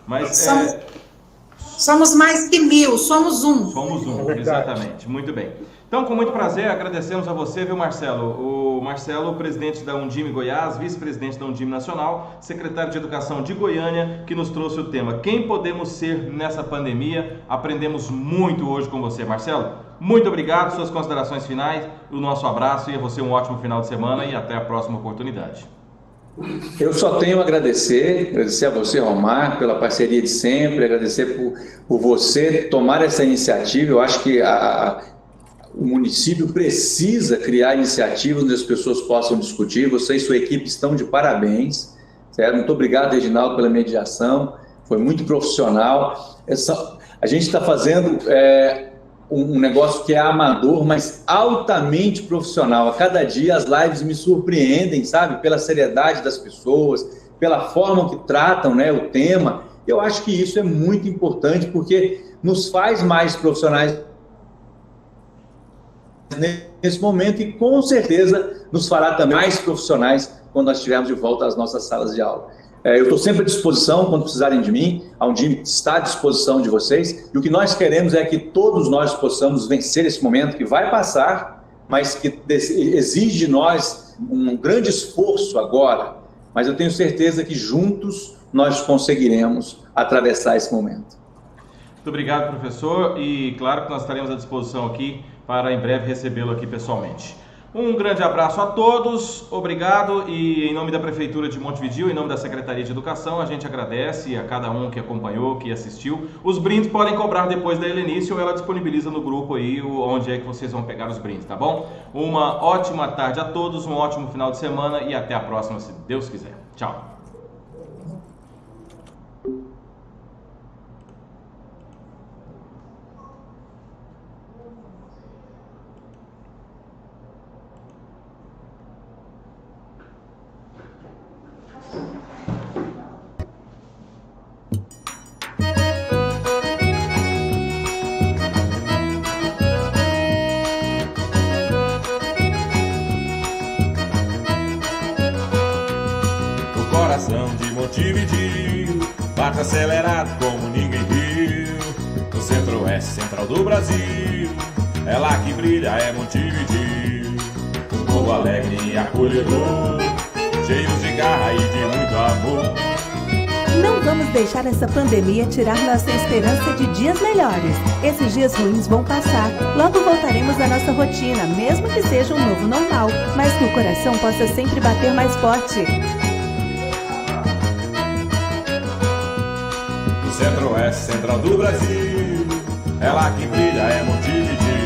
Mas somos mais que 1000, somos um. Somos um, exatamente. Muito bem. Então, com muito prazer, agradecemos a você, viu, Marcelo? O Marcelo, presidente da Undime Goiás, vice-presidente da Undime Nacional, secretário de Educação de Goiânia, que nos trouxe o tema Quem podemos ser nessa pandemia? Aprendemos muito hoje com você, Marcelo. Muito obrigado, suas considerações finais, o nosso abraço, e a você um ótimo final de semana e até a próxima oportunidade. Eu só tenho a agradecer a você, Romar, pela parceria de sempre, agradecer por você tomar essa iniciativa. Eu acho que o município precisa criar iniciativas onde as pessoas possam discutir. Você e sua equipe estão de parabéns. Certo? Muito obrigado, Reginaldo, pela mediação. Foi muito profissional. A gente está fazendo um negócio que é amador, mas altamente profissional. A cada dia as lives me surpreendem, sabe? Pela seriedade das pessoas, pela forma que tratam, né, o tema. Eu acho que isso é muito importante, porque nos faz mais profissionais nesse momento, e com certeza nos fará também mais profissionais quando nós estivermos de volta às nossas salas de aula. Eu estou sempre à disposição quando precisarem de mim, a Undime está à disposição de vocês, e o que nós queremos é que todos nós possamos vencer esse momento que vai passar, mas que exige de nós um grande esforço agora, mas eu tenho certeza que juntos nós conseguiremos atravessar esse momento. Muito obrigado, professor, e claro que nós estaremos à disposição aqui para em breve recebê-lo aqui pessoalmente. Um grande abraço a todos, obrigado, e em nome da Prefeitura de Montevidéu, em nome da Secretaria de Educação, a gente agradece a cada um que acompanhou, que assistiu. Os brindes podem cobrar depois da Helenice ou ela disponibiliza no grupo aí onde é que vocês vão pegar os brindes, tá bom? Uma ótima tarde a todos, um ótimo final de semana e até a próxima, se Deus quiser. Tchau. De Montevidéu, bate acelerado como ninguém viu. No centro-oeste central do Brasil, é lá que brilha, é Montevidéu. Um povo alegre e acolhedor, cheios de garra e de muito amor. Não vamos deixar essa pandemia tirar nossa esperança de dias melhores. Esses dias ruins vão passar. Logo voltaremos à nossa rotina, mesmo que seja um novo normal, mas que o coração possa sempre bater mais forte. Centro-oeste central do Brasil, é lá que brilha, é Montevidéu.